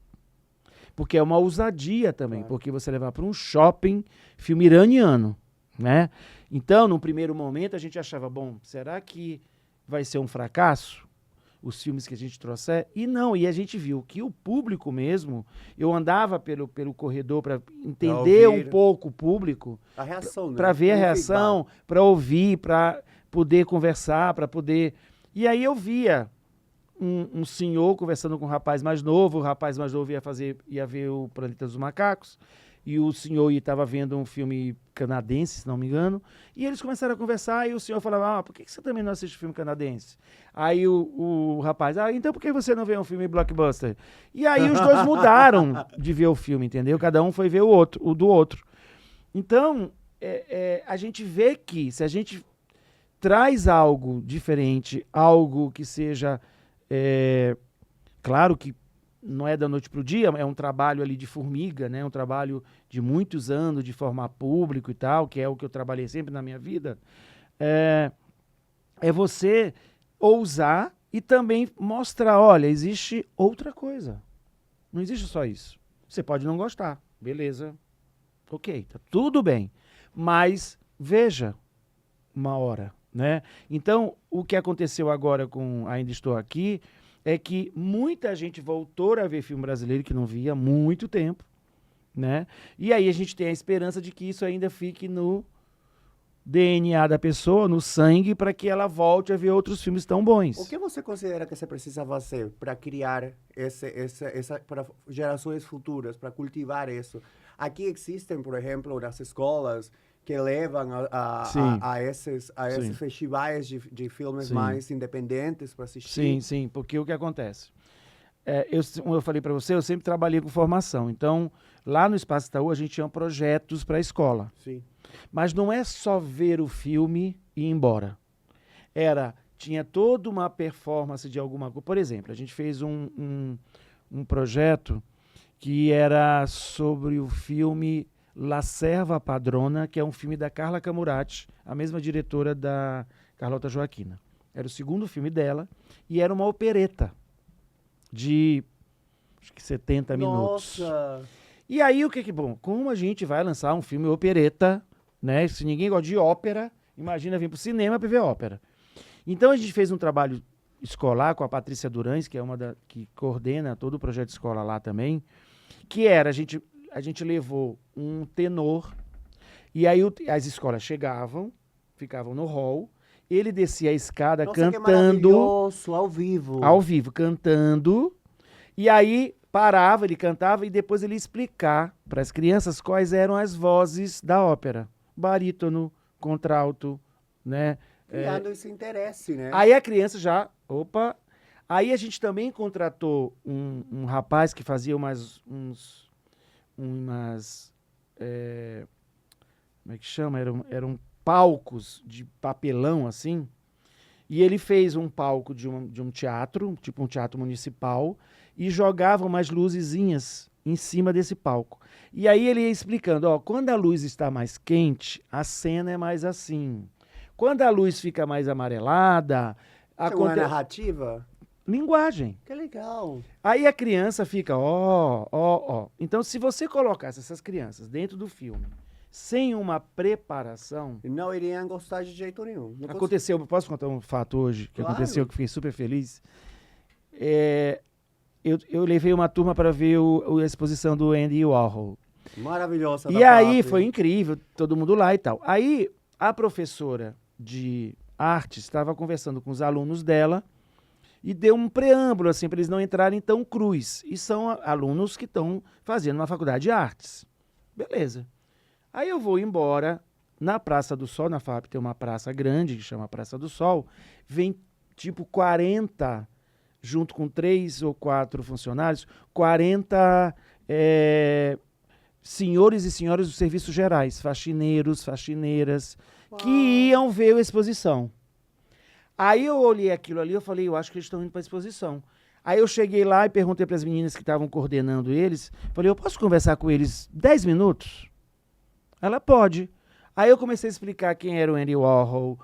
Porque é uma ousadia também, porque você levar para um shopping filme iraniano, né? Então, no primeiro momento, a gente achava, bom, será que vai ser um fracasso? Os filmes que a gente trouxer? E não, e a gente viu que o público mesmo, eu andava pelo corredor para entender um pouco o público, a reação, né? Para ver a reação, para ouvir, para poder conversar, para poder... E aí eu via um senhor conversando com um rapaz mais novo, o rapaz mais novo ia ver o Planeta dos Macacos, e o senhor estava vendo um filme canadense, se não me engano, e eles começaram a conversar, e o senhor falava, por que você também não assiste filme canadense? Aí o rapaz, então por que você não vê um filme blockbuster? E aí os dois mudaram de ver o filme, entendeu? Cada um foi ver o do outro. Então, a gente vê que se a gente traz algo diferente, algo que seja, claro que não é da noite para o dia, é um trabalho ali de formiga, né? Um trabalho de muitos anos de formar público e tal, que é o que eu trabalhei sempre na minha vida, é você ousar e também mostrar, olha, existe outra coisa. Não existe só isso. Você pode não gostar, beleza, ok, tá tudo bem, mas veja uma hora, né? Então, o que aconteceu agora com Ainda Estou Aqui é que muita gente voltou a ver filme brasileiro que não via há muito tempo, né? E aí a gente tem a esperança de que isso ainda fique no DNA da pessoa, no sangue, para que ela volte a ver outros filmes tão bons. O que você considera que você precisa fazer para criar para gerações futuras, para cultivar isso? Aqui existem, por exemplo, nas escolas que levam a esses festivais de filmes mais independentes para assistir. Sim, sim, porque o que acontece? Como eu falei para você, eu sempre trabalhei com formação. Então, lá no Espaço Itaú, a gente tinha projetos para a escola. Sim. Mas não é só ver o filme e ir embora. Tinha toda uma performance de alguma coisa. Por exemplo, a gente fez um projeto que era sobre o filme La Serva Padrona, que é um filme da Carla Camurati, a mesma diretora da Carlota Joaquina. Era o segundo filme dela e era uma opereta de acho que 70 minutos. Nossa! E aí, bom, como a gente vai lançar um filme opereta, né? Se ninguém gosta de ópera, imagina vir para o cinema para ver ópera. Então a gente fez um trabalho escolar com a Patrícia Durães, que é que coordena todo o projeto escola lá também, que era, a gente levou um tenor, e aí as escolas chegavam, ficavam no hall, ele descia a escada cantando, ao vivo. Ao vivo, cantando, e aí parava, ele cantava, e depois ele ia explicar para as crianças quais eram as vozes da ópera. Barítono, contralto, né? Criando esse interesse, né? Aí a criança já, aí a gente também contratou um rapaz que fazia umas como é que chama? Eram palcos de papelão, assim, e ele fez um palco de um teatro, tipo um teatro municipal, e jogava umas luzezinhas em cima desse palco. E aí ele ia explicando, quando a luz está mais quente, a cena é mais assim. Quando a luz fica mais amarelada... Uma narrativa? Linguagem. Que legal. Aí a criança fica, Então, se você colocasse essas crianças dentro do filme, sem uma preparação... Não iriam gostar de jeito nenhum. Aconteceu, posso contar um fato hoje? Que aconteceu, que fiquei super feliz. Eu levei uma turma para ver a exposição do Andy Warhol. Maravilhosa. E aí foi incrível, todo mundo lá e tal. Aí a professora de arte estava conversando com os alunos dela e deu um preâmbulo assim para eles não entrarem tão crus. E são alunos que estão fazendo uma faculdade de artes. Beleza. Aí eu vou embora na Praça do Sol, na FAP tem uma praça grande que chama Praça do Sol, vem tipo 40, junto com 3 ou 4 funcionários, 40 senhores e senhoras dos serviços gerais, faxineiros, faxineiras, que iam ver a exposição. Aí eu olhei aquilo ali, eu falei, eu acho que eles estão indo para a exposição. Aí eu cheguei lá e perguntei para as meninas que estavam coordenando eles, falei, eu posso conversar com eles 10 minutos? Ela pode. Aí eu comecei a explicar quem era o Andy Warhol,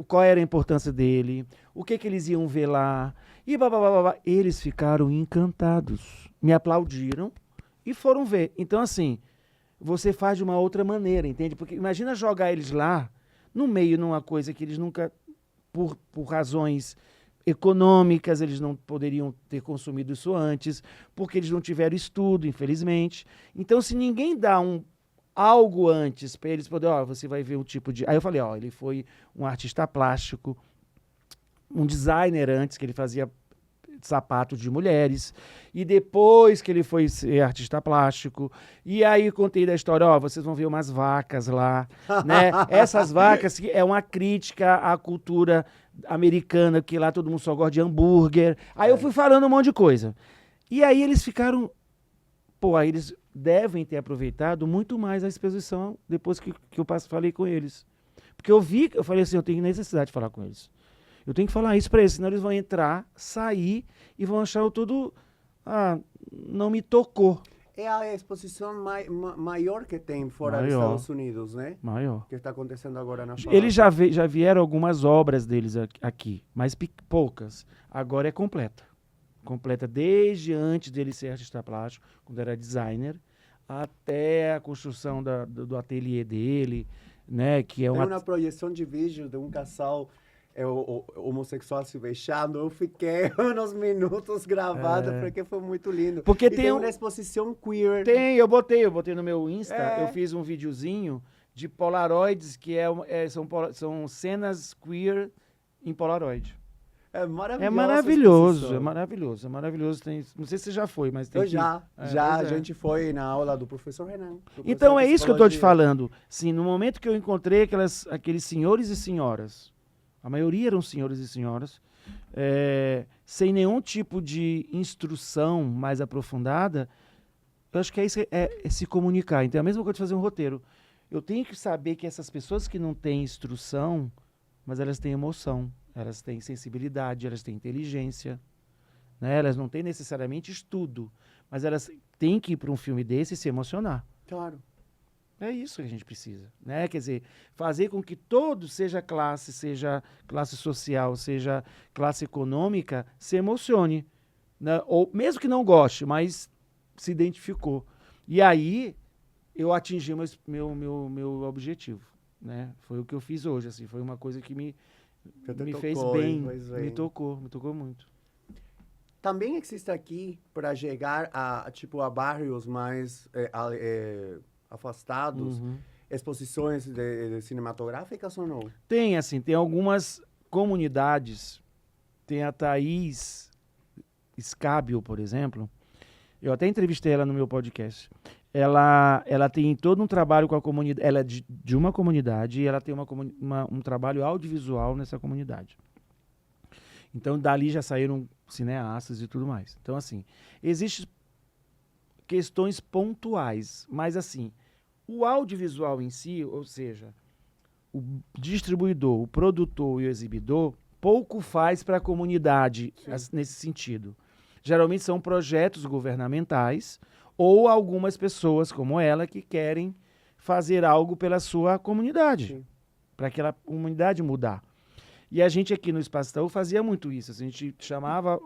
qual era a importância dele, o que eles iam ver lá, e babá. Eles ficaram encantados, me aplaudiram e foram ver. Então, assim, você faz de uma outra maneira, entende? Porque imagina jogar eles lá, no meio, numa coisa que eles nunca, por razões econômicas, eles não poderiam ter consumido isso antes, porque eles não tiveram estudo, infelizmente. Então, se ninguém dá algo antes para eles poderem, você vai ver um tipo de... Aí eu falei, ele foi um artista plástico, um designer antes, que ele fazia sapatos de mulheres, e depois que ele foi ser artista plástico, e aí contei da história, vocês vão ver umas vacas lá, né? Essas vacas que é uma crítica à cultura americana, que lá todo mundo só gosta de hambúrguer. Aí eu fui falando um monte de coisa. E aí eles ficaram pô, aí eles devem ter aproveitado muito mais a exposição depois que eu falei com eles. Porque eu falei assim, eu tenho necessidade de falar com eles. Eu tenho que falar isso para eles, senão eles vão entrar, sair e vão achar o tudo, não me tocou. É a exposição maior que tem fora dos Maior. Estados Unidos, né? Maior. Que está acontecendo agora na FAAP. Eles já vieram algumas obras deles aqui, mas poucas. Agora é completa. Completa desde antes dele ser artista plástico, quando era designer, até a construção do ateliê dele, né? Que é Tem uma projeção de vídeo de um casal homossexual se beijando. Eu fiquei uns minutos gravado porque foi muito lindo. Porque e tem uma exposição queer. Eu botei no meu Insta, eu fiz um videozinho de Polaroids, que são cenas queer em Polaroid. É maravilhoso. É maravilhoso. Não sei se você já foi, mas tem a gente foi na aula do professor Renan. Então é isso que eu estou te falando. Sim, no momento que eu encontrei aqueles senhores e senhoras, a maioria eram senhores e senhoras, sem nenhum tipo de instrução mais aprofundada, eu acho que é se comunicar. Então é a mesma coisa de fazer um roteiro. Eu tenho que saber que essas pessoas que não têm instrução, mas elas têm emoção, elas têm sensibilidade, elas têm inteligência, né? Elas não têm necessariamente estudo, mas elas têm que ir para um filme desse e se emocionar. Claro. É isso que a gente precisa, né? Quer dizer, fazer com que todos, seja classe social, seja classe econômica, se emocione, né? Ou mesmo que não goste, mas se identificou. E aí eu atingi meu objetivo, né? Foi o que eu fiz hoje, assim, foi uma coisa que me fez bem, me tocou muito. Também existe aqui, para chegar a bairros mais afastados, exposições de cinematográficas ou não? Tem algumas comunidades, tem a Thaís Scábio, por exemplo, eu até entrevistei ela no meu podcast. Ela tem todo um trabalho com a comunidade, ela é de uma comunidade e ela tem um trabalho audiovisual nessa comunidade. Então, dali já saíram cineastas e tudo mais. Então, assim, existem questões pontuais, mas, assim, o audiovisual em si, ou seja, o distribuidor, o produtor e o exibidor, pouco faz para a comunidade nesse sentido. Geralmente são projetos governamentais ou algumas pessoas como ela que querem fazer algo pela sua comunidade, para aquela comunidade mudar. E a gente aqui no Espaço Itaú fazia muito isso. A gente chamava...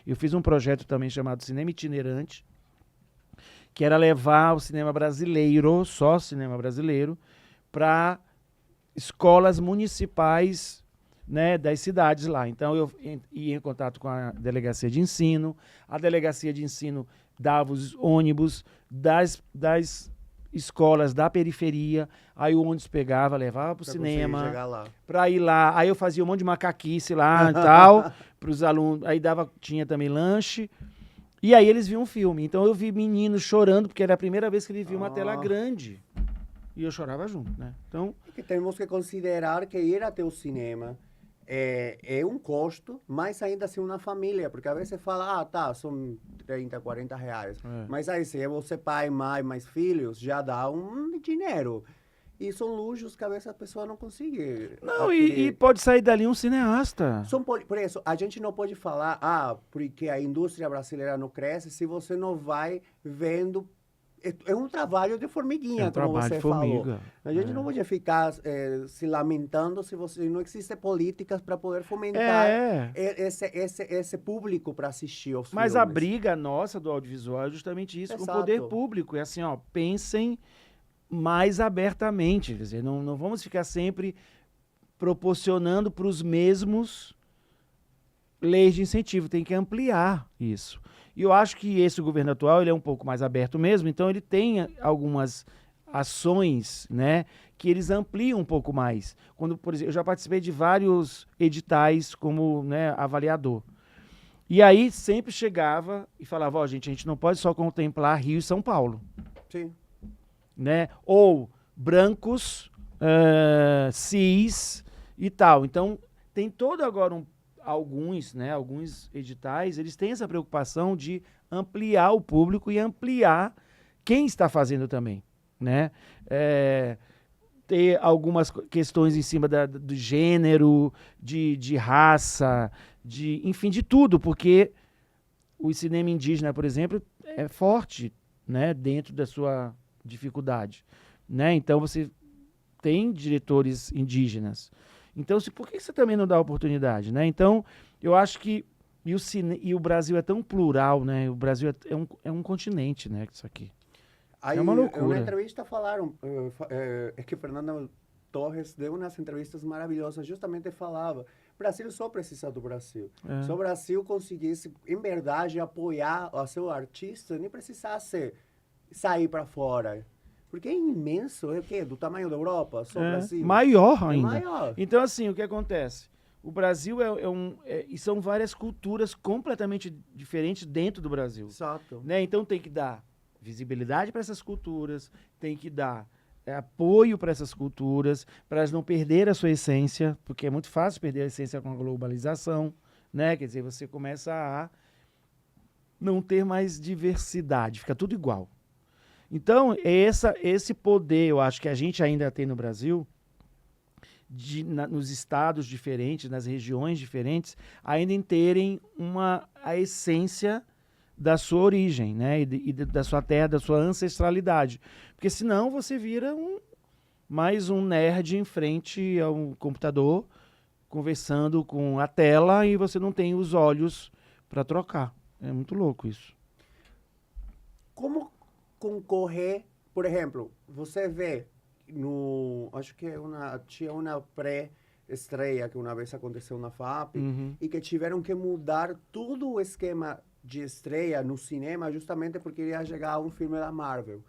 eu fiz um projeto também chamado Cinema Itinerante, que era levar o cinema brasileiro, só cinema brasileiro, para escolas municipais, né, das cidades lá. Então, eu ia em contato com a delegacia de ensino, a delegacia de ensino dava os ônibus das escolas da periferia, aí o ônibus pegava, levava para o cinema, para ir lá, aí eu fazia um monte de macaquice lá e tal, para os alunos, aí tinha também lanche, e aí eles viam um filme. Então eu vi meninos chorando, porque era a primeira vez que ele viu uma tela grande, e eu chorava junto, né? Então... Porque temos que considerar que ir até o cinema é um custo, mas ainda assim uma família, porque às vezes você fala, são 30, 40 reais. Mas aí se você pai, mãe, mais filhos, já dá um dinheiro. E são luxos que às vezes a pessoa não consegue. Não, e pode sair dali um cineasta. Por isso, a gente não pode falar, porque a indústria brasileira não cresce, se você não vai vendo. É um trabalho de formiguinha, como você falou. A gente não pode ficar se lamentando se não existem políticas para poder fomentar esse público para assistir aos filmes. Mas a briga nossa do audiovisual é justamente isso, com o poder público. É assim, pensem mais abertamente. Quer dizer, não vamos ficar sempre proporcionando para os mesmos leis de incentivo. Tem que ampliar isso. E eu acho que esse governo atual ele é um pouco mais aberto mesmo, então ele tem algumas ações, né, que eles ampliam um pouco mais. Quando, por exemplo, eu já participei de vários editais como, né, avaliador. E aí sempre chegava e falava, gente, a gente não pode só contemplar Rio e São Paulo. Sim. Né? Ou brancos, cis e tal. Então, tem todo agora alguns editais, eles têm essa preocupação de ampliar o público e ampliar quem está fazendo também, né? Ter algumas questões em cima do gênero, de raça, enfim, de tudo, porque o cinema indígena, por exemplo, é forte, né, dentro da sua dificuldade, né? Então você tem diretores indígenas. Então, por que você também não dá oportunidade, né? Então, eu acho que e o Brasil é tão plural, né? O Brasil é um continente, né? Isso aqui. Aí, é uma loucura. Em uma entrevista falaram, é que Fernando Torres deu umas entrevistas maravilhosas, justamente falava, Brasil só precisa do Brasil. Se o Brasil conseguisse, em verdade, apoiar o seu artista, nem precisasse sair para fora. Porque é imenso, é o quê? Do tamanho da Europa, só o Brasil. Maior ainda. É maior. Então, assim, o que acontece? O Brasil e são várias culturas completamente diferentes dentro do Brasil. Exato. Né? Então tem que dar visibilidade para essas culturas, tem que dar apoio para essas culturas, para elas não perderem a sua essência, porque é muito fácil perder a essência com a globalização, né? Quer dizer, você começa a não ter mais diversidade, fica tudo igual. Então, esse poder, eu acho que a gente ainda tem no Brasil, nos estados diferentes, nas regiões diferentes, ainda em terem a essência da sua origem, né? E da sua terra, da sua ancestralidade. Porque senão você vira mais um nerd em frente a um computador, conversando com a tela, e você não tem os olhos para trocar. É muito louco isso. Como concorrer, por exemplo, você vê acho que tinha uma pré-estreia que uma vez aconteceu na FAP, e que tiveram que mudar todo o esquema de estreia no cinema justamente porque ia chegar um filme da Marvel.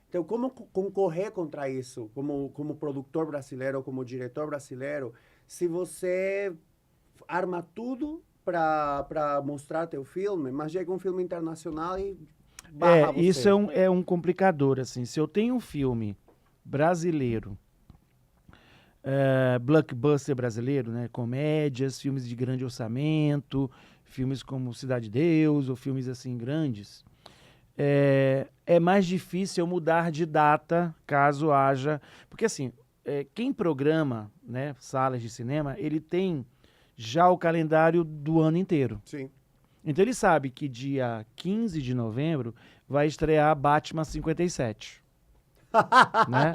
Então, como concorrer contra isso, como produtor brasileiro, como diretor brasileiro, se você arma tudo para mostrar teu filme, mas chega um filme internacional e barra você. Isso é um complicador, assim. Se eu tenho um filme brasileiro, blockbuster brasileiro, né? Comédias, filmes de grande orçamento, filmes como Cidade de Deus, ou filmes assim grandes, é mais difícil eu mudar de data caso haja... Porque assim, quem programa, né, salas de cinema, ele tem já o calendário do ano inteiro. Sim. Então ele sabe que dia 15 de novembro vai estrear Batman 57. Né?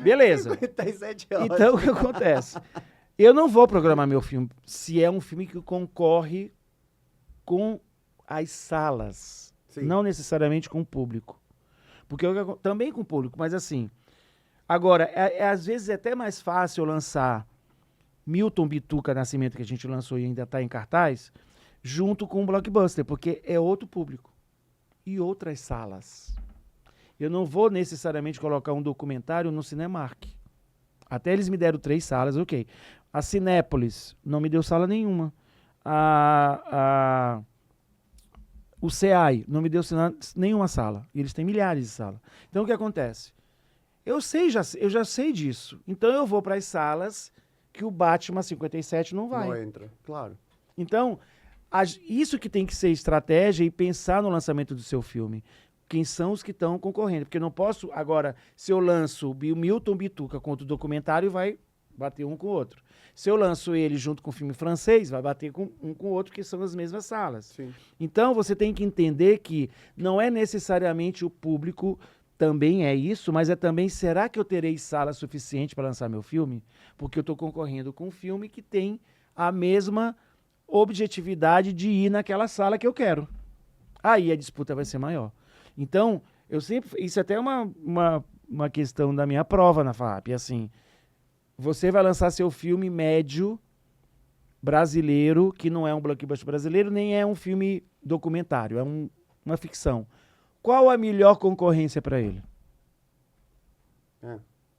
Beleza. 57 horas. Então, o que acontece? Eu não vou programar meu filme se é um filme que concorre com as salas. Sim. Não necessariamente com o público. Porque também com o público, mas assim... Agora, às vezes é até mais fácil lançar Milton Bituca Nascimento, que a gente lançou e ainda está em cartaz, junto com o Blockbuster, porque é outro público. E outras salas. Eu não vou necessariamente colocar um documentário no Cinemark. Até eles me deram 3 salas, ok. A Cinépolis não me deu sala nenhuma. O CEAI não me deu nenhuma sala. E eles têm milhares de salas. Então, o que acontece? Eu já sei disso. Então, eu vou para as salas que o Batman 57 não vai. Não entra, claro. Então, isso que tem que ser estratégia e pensar no lançamento do seu filme. Quem são os que estão concorrendo? Porque eu não posso, agora, se eu lanço o Milton Bituca contra o documentário, vai bater um com o outro. Se eu lanço ele junto com o filme francês, vai bater um com o outro, que são as mesmas salas. Sim. Então, você tem que entender que não é necessariamente o público, também é isso, mas é também, será que eu terei sala suficiente para lançar meu filme? Porque eu estou concorrendo com um filme que tem a mesma objetividade de ir naquela sala que eu quero. Aí a disputa vai ser maior. Então, isso é até uma questão da minha prova na FAP, assim, você vai lançar seu filme médio brasileiro, que não é um blockbuster brasileiro, nem é um filme documentário, é uma ficção. Qual a melhor concorrência para ele?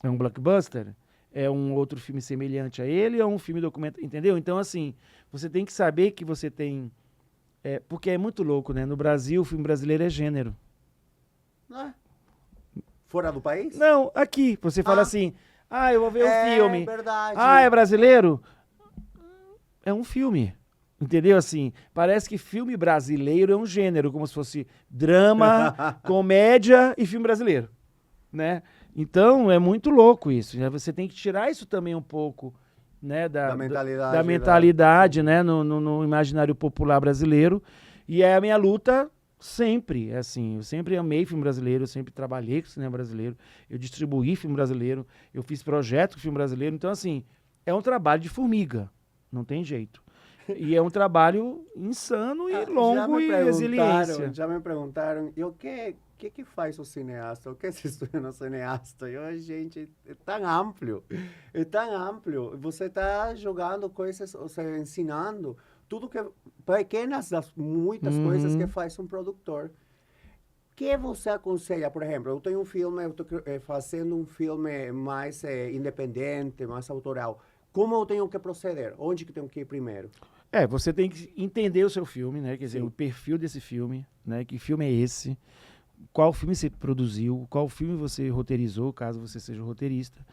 É um blockbuster? É um outro filme semelhante a ele? É um filme documentário? Entendeu? Então, assim, você tem que saber que você tem... porque é muito louco, né? No Brasil, o filme brasileiro é gênero. Fora do país? Não, aqui. Você fala assim, eu vou ver um filme. É verdade. É brasileiro? É um filme. Entendeu? Assim, parece que filme brasileiro é um gênero, como se fosse drama, comédia e filme brasileiro, né? Então, é muito louco isso, né? Você tem que tirar isso também um pouco, né, Da mentalidade. da mentalidade, né, no imaginário popular brasileiro. E é a minha luta sempre, assim, eu sempre amei filme brasileiro, eu sempre trabalhei com cinema brasileiro, eu distribuí filme brasileiro, eu fiz projeto com filme brasileiro, então, assim, é um trabalho de formiga, não tem jeito. E é um trabalho insano e longo e resiliência. Já me perguntaram, e o que faz o cineasta? O que se estuda no cineasta? Eu, gente, é tão amplo. É tão amplo. Você está jogando coisas, ou seja, ensinando tudo que pequenas das muitas coisas que faz um produtor. Que você aconselha, por exemplo, eu tenho um filme, eu estou fazendo um filme mais independente, mais autoral. Como eu tenho que proceder? Onde que tenho que ir primeiro? Você tem que entender o seu filme, né? Quer dizer, Sim. o perfil desse filme, né? Que filme é esse? Qual filme você produziu? Qual filme você roteirizou, caso você seja roteirista?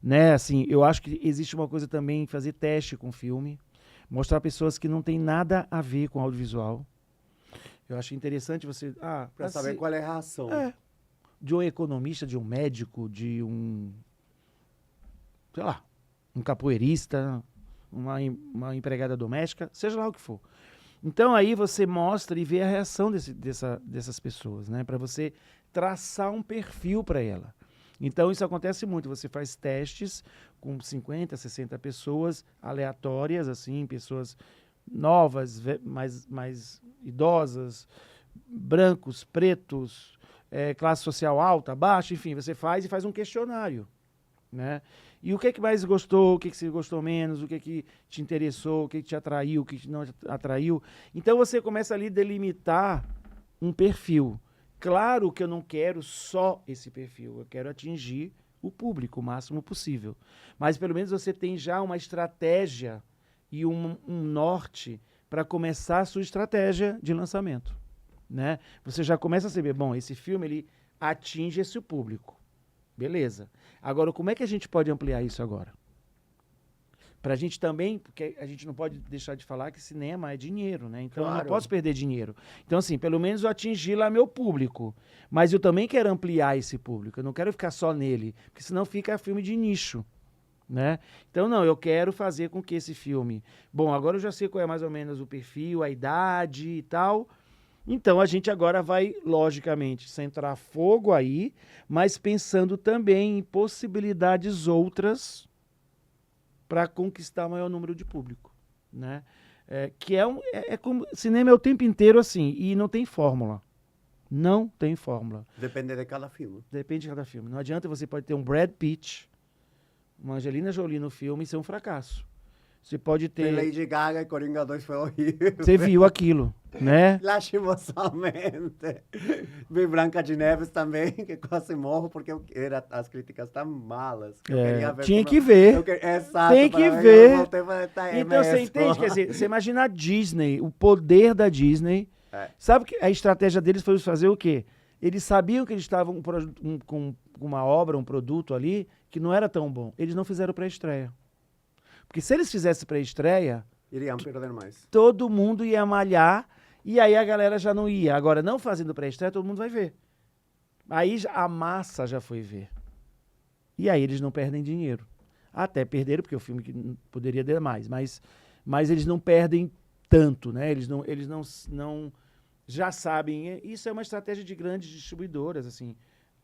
Né? Assim, eu acho que existe uma coisa também em fazer teste com filme, mostrar pessoas que não tem nada a ver com audiovisual. Eu acho interessante você... Para saber qual é a reação. De um economista, de um médico, de um... sei lá, um capoeirista, uma empregada doméstica, seja lá o que for. Então aí você mostra e vê a reação dessas pessoas, né? Para você traçar um perfil para ela. Então isso acontece muito, você faz testes com 50, 60 pessoas aleatórias, assim, pessoas novas, mais idosas, brancos, pretos, classe social alta, baixa, enfim, você faz um questionário, né? E o que é que mais gostou, o que é que você gostou menos, o que é que te interessou, o que é que te atraiu, o que não te atraiu. Então você começa ali a delimitar um perfil. Claro que eu não quero só esse perfil, eu quero atingir o público o máximo possível. Mas pelo menos você tem já uma estratégia e um norte para começar a sua estratégia de lançamento, né? Você já começa a saber, bom, esse filme ele atinge esse público. Beleza. Agora, como é que a gente pode ampliar isso agora? Para a gente também, porque a gente não pode deixar de falar que cinema é dinheiro, né? Então, eu não posso perder dinheiro. Então, assim, pelo menos eu atingi lá meu público. Mas eu também quero ampliar esse público. Eu não quero ficar só nele, porque senão fica filme de nicho, né? Então, não, eu quero fazer com que esse filme... Bom, agora eu já sei qual é mais ou menos o perfil, a idade e tal... Então, a gente agora vai, logicamente, centrar fogo aí, mas pensando também em possibilidades outras para conquistar maior número de público, né? Como cinema é o tempo inteiro assim, e não tem fórmula. Não tem fórmula. Depende de cada filme. Depende de cada filme. Não adianta você pode ter um Brad Pitt, uma Angelina Jolie no filme e ser um fracasso. Você pode ter... Lady Gaga e Coringa 2 foi horrível. Você viu aquilo, né? Lastimosamente. Vi Branca de Neves também, que quase morro, porque as críticas estão malas. Tinha que ver. Exato. Tem que ver. Então você entende? Quer dizer, você imagina a Disney, o poder da Disney. Sabe que a estratégia deles foi fazer o quê? Eles sabiam que eles estavam com uma obra, um produto ali, que não era tão bom. Eles não fizeram pré-estreia. Porque se eles fizessem pré-estreia... iriam perder mais. Todo mundo ia malhar e aí a galera já não ia. Agora, não fazendo pré-estreia, todo mundo vai ver. Aí a massa já foi ver. E aí eles não perdem dinheiro. Até perderam, porque o filme poderia dar mais. Mas eles não perdem tanto, né? Eles não já sabem. Isso é uma estratégia de grandes distribuidoras, assim...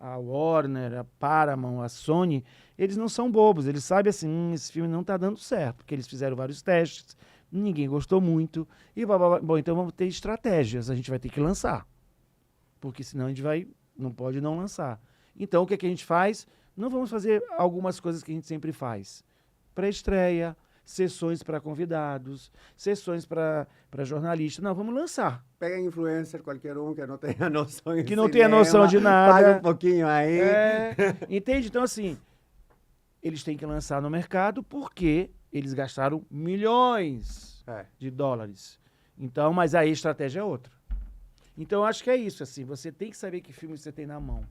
A Warner, a Paramount, a Sony, eles não são bobos, eles sabem assim, esse filme não está dando certo, porque eles fizeram vários testes, ninguém gostou muito, e bom, então vamos ter estratégias, a gente vai ter que lançar, porque senão a gente não pode não lançar. Então o que a gente faz? Não vamos fazer algumas coisas que a gente sempre faz. Pré-estreia, sessões para convidados, sessões para jornalistas. Não, vamos lançar. Pega influencer, qualquer um que não tenha noção de que não tenha noção de nada. Paga um pouquinho aí. Entende? Então, assim, eles têm que lançar no mercado porque eles gastaram milhões de dólares. Então, mas aí a estratégia é outra. Então, eu acho que é isso, assim, você tem que saber que filme você tem na mão,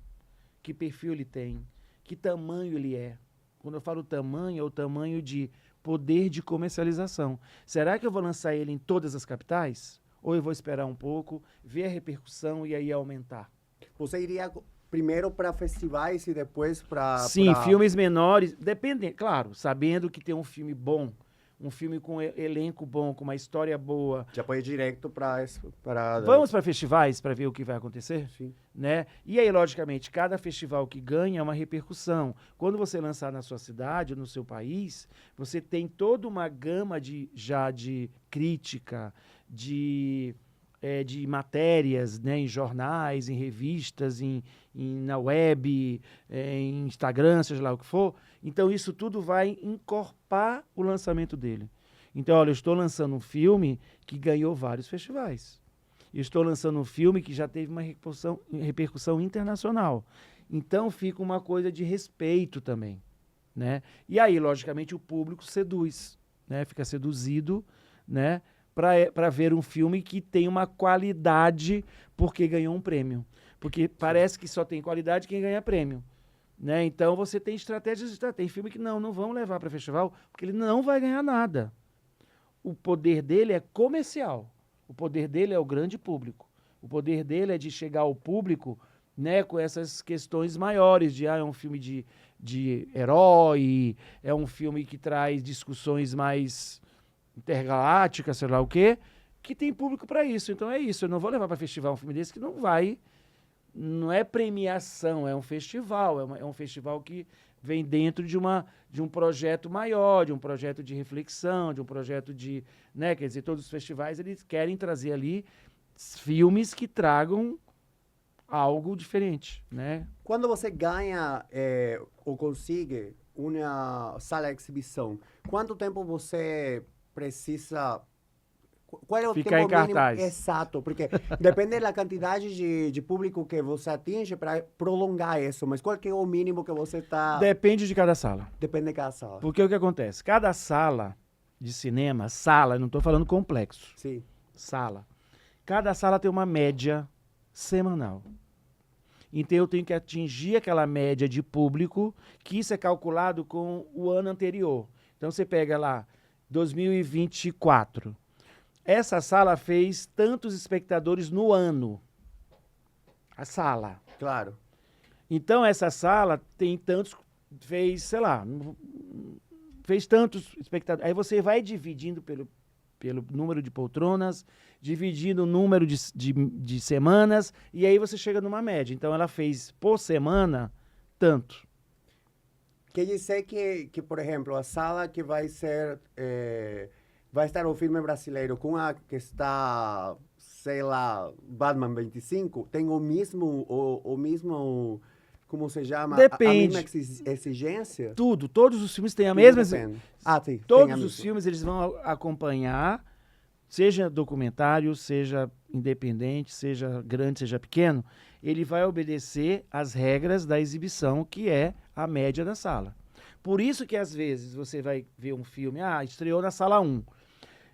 que perfil ele tem, que tamanho ele é. Quando eu falo tamanho, é o tamanho de poder de comercialização. Será que eu vou lançar ele em todas as capitais? Ou eu vou esperar um pouco, ver a repercussão e aí aumentar? Você iria primeiro para festivais e depois para... Sim, filmes menores, dependendo, claro, sabendo que tem um filme bom, um filme com elenco bom, com uma história boa. Já pode ir direto para... Vamos para festivais para ver o que vai acontecer? Sim. Né? E aí, logicamente, cada festival que ganha é uma repercussão. Quando você lançar na sua cidade ou no seu país, você tem toda uma gama de crítica, de matérias, né, em jornais, em revistas, na web, em Instagram, seja lá o que for. Então, isso tudo vai encorpar o lançamento dele. Então, olha, eu estou lançando um filme que ganhou vários festivais. Eu estou lançando um filme que já teve uma repercussão internacional. Então, fica uma coisa de respeito também, né? E aí, logicamente, o público seduz, né? Fica seduzido, né? Para ver um filme que tem uma qualidade porque ganhou um prêmio. Porque parece que só tem qualidade quem ganha prêmio. Né? Então você tem estratégias. Tem filme que não vão levar para festival porque ele não vai ganhar nada. O poder dele é comercial. O poder dele é o grande público. O poder dele é de chegar ao público, né, com essas questões maiores de é um filme de herói, é um filme que traz discussões mais intergaláctica, sei lá o quê, que tem público para isso. Então é isso, eu não vou levar para festival um filme desse que não é premiação, é um festival, é um festival que vem dentro de um projeto maior, de um projeto de reflexão, de um projeto de, né, quer dizer, todos os festivais eles querem trazer ali filmes que tragam algo diferente, né? Quando você ganha ou consegue uma sala de exibição, quanto tempo você precisa... Qual é o ficar tempo em mínimo cartaz? exato? Porque depende da quantidade de público que você atinge para prolongar isso. Mas qual que é o mínimo que você está... Depende de cada sala. Depende de cada sala. Porque o que acontece? Cada sala de cinema, eu não estou falando complexo. Sim. Sala. Cada sala tem uma média semanal. Então eu tenho que atingir aquela média de público, que isso é calculado com o ano anterior. Então você pega lá, 2024. Essa sala fez tantos espectadores no ano. A sala. Claro. Então essa sala tem tantos, fez, sei lá, fez tantos espectadores. Aí você vai dividindo pelo número de poltronas, dividindo o número de semanas, e aí você chega numa média. Então ela fez por semana tanto. Quer dizer que, por exemplo, a sala que vai ser... vai estar o filme brasileiro com a que está, sei lá, Batman 25, tem o mesmo, como se chama? Depende. A mesma exigência? Todos os filmes têm a mesma... Sim, todos os filmes eles vão acompanhar, seja documentário, seja independente, seja grande, seja pequeno, ele vai obedecer às regras da exibição, que é a média da sala. Por isso que, às vezes, você vai ver um filme, estreou na sala 1.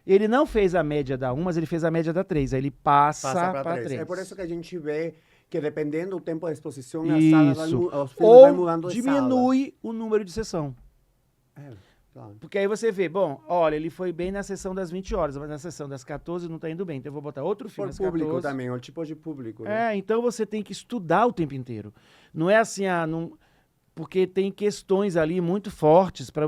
Ele não fez a média da 1, mas ele fez a média da 3. Aí ele passa para 3. É por isso que a gente vê que, dependendo do tempo da exposição, os filmes vai mudando de sala. Diminui o número de sessão. Claro. Porque aí você vê, bom, olha, ele foi bem na sessão das 20 horas, mas na sessão das 14 não está indo bem. Então eu vou botar outro filme às 14. Por público também, o tipo de público. Né? Então você tem que estudar o tempo inteiro. Não é assim, porque tem questões ali muito fortes para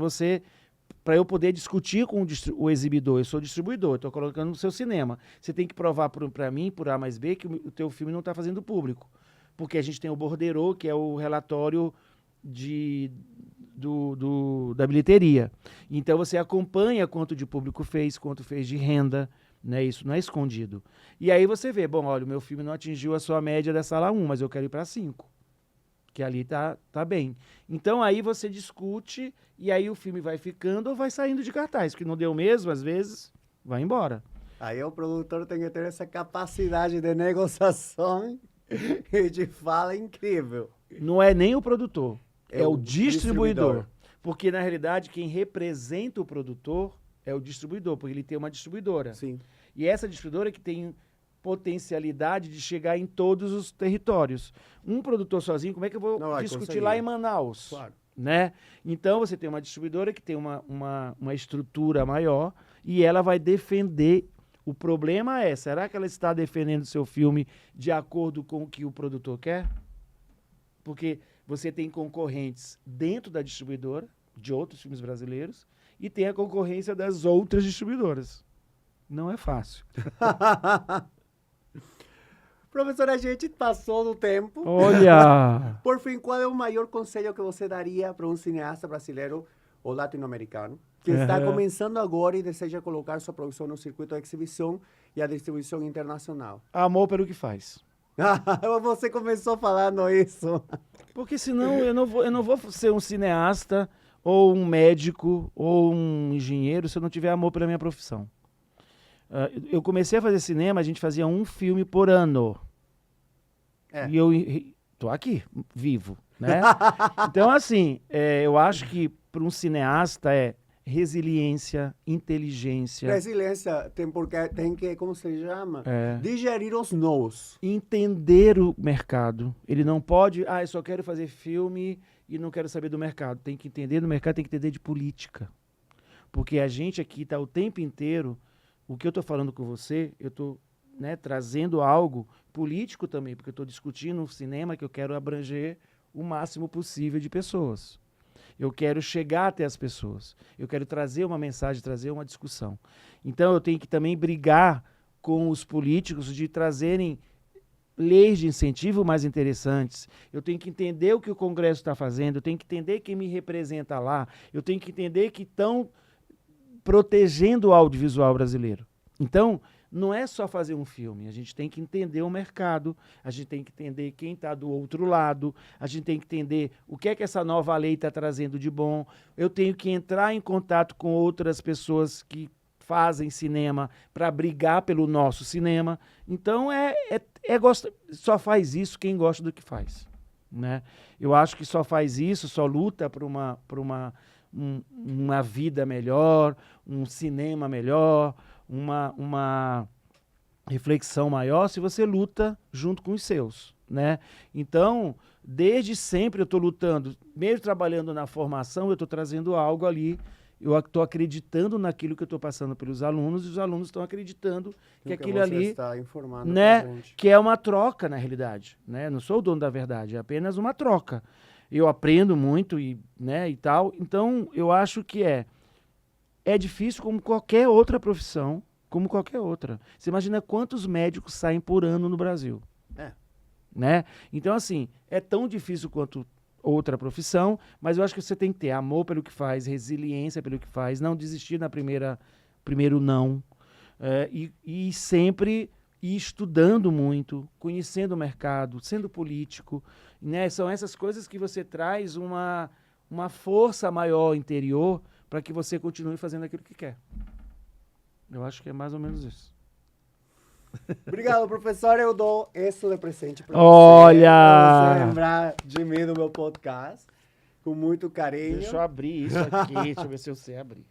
eu poder discutir com o exibidor. Eu sou distribuidor, estou colocando no seu cinema. Você tem que provar para mim, por A mais B, que o teu filme não está fazendo público. Porque a gente tem o borderô, que é o relatório da bilheteria. Então você acompanha quanto de público fez, quanto fez de renda, né? Isso não é escondido. E aí você vê, bom, olha, o meu filme não atingiu a sua média da sala 1, mas eu quero ir para 5. Que ali tá bem. Então aí você discute e aí o filme vai ficando ou vai saindo de cartaz, que não deu mesmo, às vezes, vai embora. Aí o produtor tem que ter essa capacidade de negociação e de fala incrível. Não é nem o produtor, é o distribuidor. distribuidor. Porque, na realidade, quem representa o produtor é o distribuidor, porque ele tem uma distribuidora. Sim. E essa distribuidora que tem potencialidade de chegar em todos os territórios. Um produtor sozinho, como é que eu vou discutir lá em Manaus? Claro. né? Então você tem uma distribuidora que tem uma estrutura maior e ela vai defender. O problema é, será que ela está defendendo o seu filme de acordo com o que o produtor quer? Porque você tem concorrentes dentro da distribuidora, de outros filmes brasileiros, e tem a concorrência das outras distribuidoras. Não é fácil. Professor, a gente passou do tempo. Olha! Por fim, qual é o maior conselho que você daria para um cineasta brasileiro ou latino-americano que está começando agora e deseja colocar sua produção no circuito de exibição e a distribuição internacional? Amor pelo que faz. Você começou falando isso. Porque senão eu não vou ser um cineasta ou um médico ou um engenheiro se eu não tiver amor pela minha profissão. Eu comecei a fazer cinema, a gente fazia um filme por ano. E eu tô aqui, vivo, né? Então, assim, eu acho que para um cineasta é resiliência, inteligência. Resiliência tem que, como se chama? Digerir os nós. Entender o mercado. Ele não pode, eu só quero fazer filme e não quero saber do mercado. Tem que entender do mercado, tem que entender de política. Porque a gente aqui está o tempo inteiro, o que eu estou falando com você, eu estou trazendo algo político também, porque eu estou discutindo um cinema que eu quero abranger o máximo possível de pessoas. Eu quero chegar até as pessoas. Eu quero trazer uma mensagem, trazer uma discussão. Então, eu tenho que também brigar com os políticos de trazerem leis de incentivo mais interessantes. Eu tenho que entender o que o Congresso está fazendo, eu tenho que entender quem me representa lá, eu tenho que entender que estão protegendo o audiovisual brasileiro. Então, não é só fazer um filme, a gente tem que entender o mercado, a gente tem que entender quem está do outro lado, a gente tem que entender o que é que essa nova lei está trazendo de bom, eu tenho que entrar em contato com outras pessoas que fazem cinema para brigar pelo nosso cinema. Então, só faz isso quem gosta do que faz, né? Eu acho que só faz isso, só luta por uma vida melhor, um cinema melhor, uma reflexão maior, se você luta junto com os seus, né? Então, desde sempre eu estou lutando, mesmo trabalhando na formação, eu estou trazendo algo ali, eu estou acreditando naquilo que eu estou passando pelos alunos, e os alunos estão acreditando que aquilo ali, está informando, né, que é uma troca na realidade, né? Não sou o dono da verdade, é apenas uma troca. Eu aprendo muito e tal. Então, eu acho que é difícil como qualquer outra profissão, como qualquer outra. Você imagina quantos médicos saem por ano no Brasil? Né? Então, assim, é tão difícil quanto outra profissão, mas eu acho que você tem que ter amor pelo que faz, resiliência pelo que faz, não desistir na primeiro não, e sempre ir estudando muito, conhecendo o mercado, sendo político, né? São essas coisas que você traz uma força maior interior para que você continue fazendo aquilo que quer. Eu acho que é mais ou menos isso. Obrigado, professor. Eu dou isso de presente para Olha! Pra você lembrar de mim no meu podcast, com muito carinho. Deixa eu abrir isso aqui, deixa eu ver se eu sei abrir.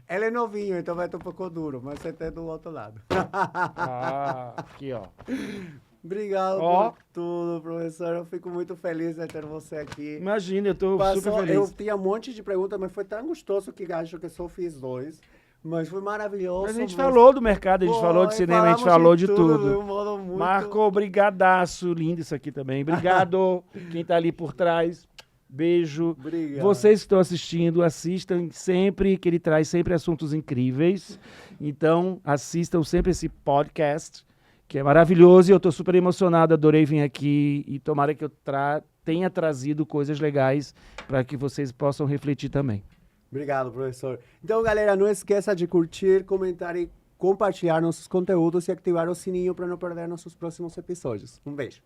Ele é novinho, então vai estar um pouco duro, mas você tem do outro lado. Aqui, ó. Obrigado por tudo, professor. Eu fico muito feliz de ter você aqui. Imagina, eu tô super feliz. Eu tinha um monte de perguntas, mas foi tão gostoso que acho que só fiz 2. Mas foi maravilhoso. Mas a gente falou do mercado, a gente falou de cinema, a gente falou de tudo. Muito... Marco, brigadaço. Lindo isso aqui também. Obrigado. Quem tá ali por trás. Beijo. Obrigado. Vocês que estão assistindo, assistam sempre, que ele traz sempre assuntos incríveis. Então, assistam sempre esse podcast, que é maravilhoso. E eu tô super emocionado, adorei vir aqui. E tomara que eu tenha trazido coisas legais para que vocês possam refletir também. Obrigado, professor. Então, galera, não esqueça de curtir, comentar e compartilhar nossos conteúdos e ativar o sininho para não perder nossos próximos episódios. Um beijo.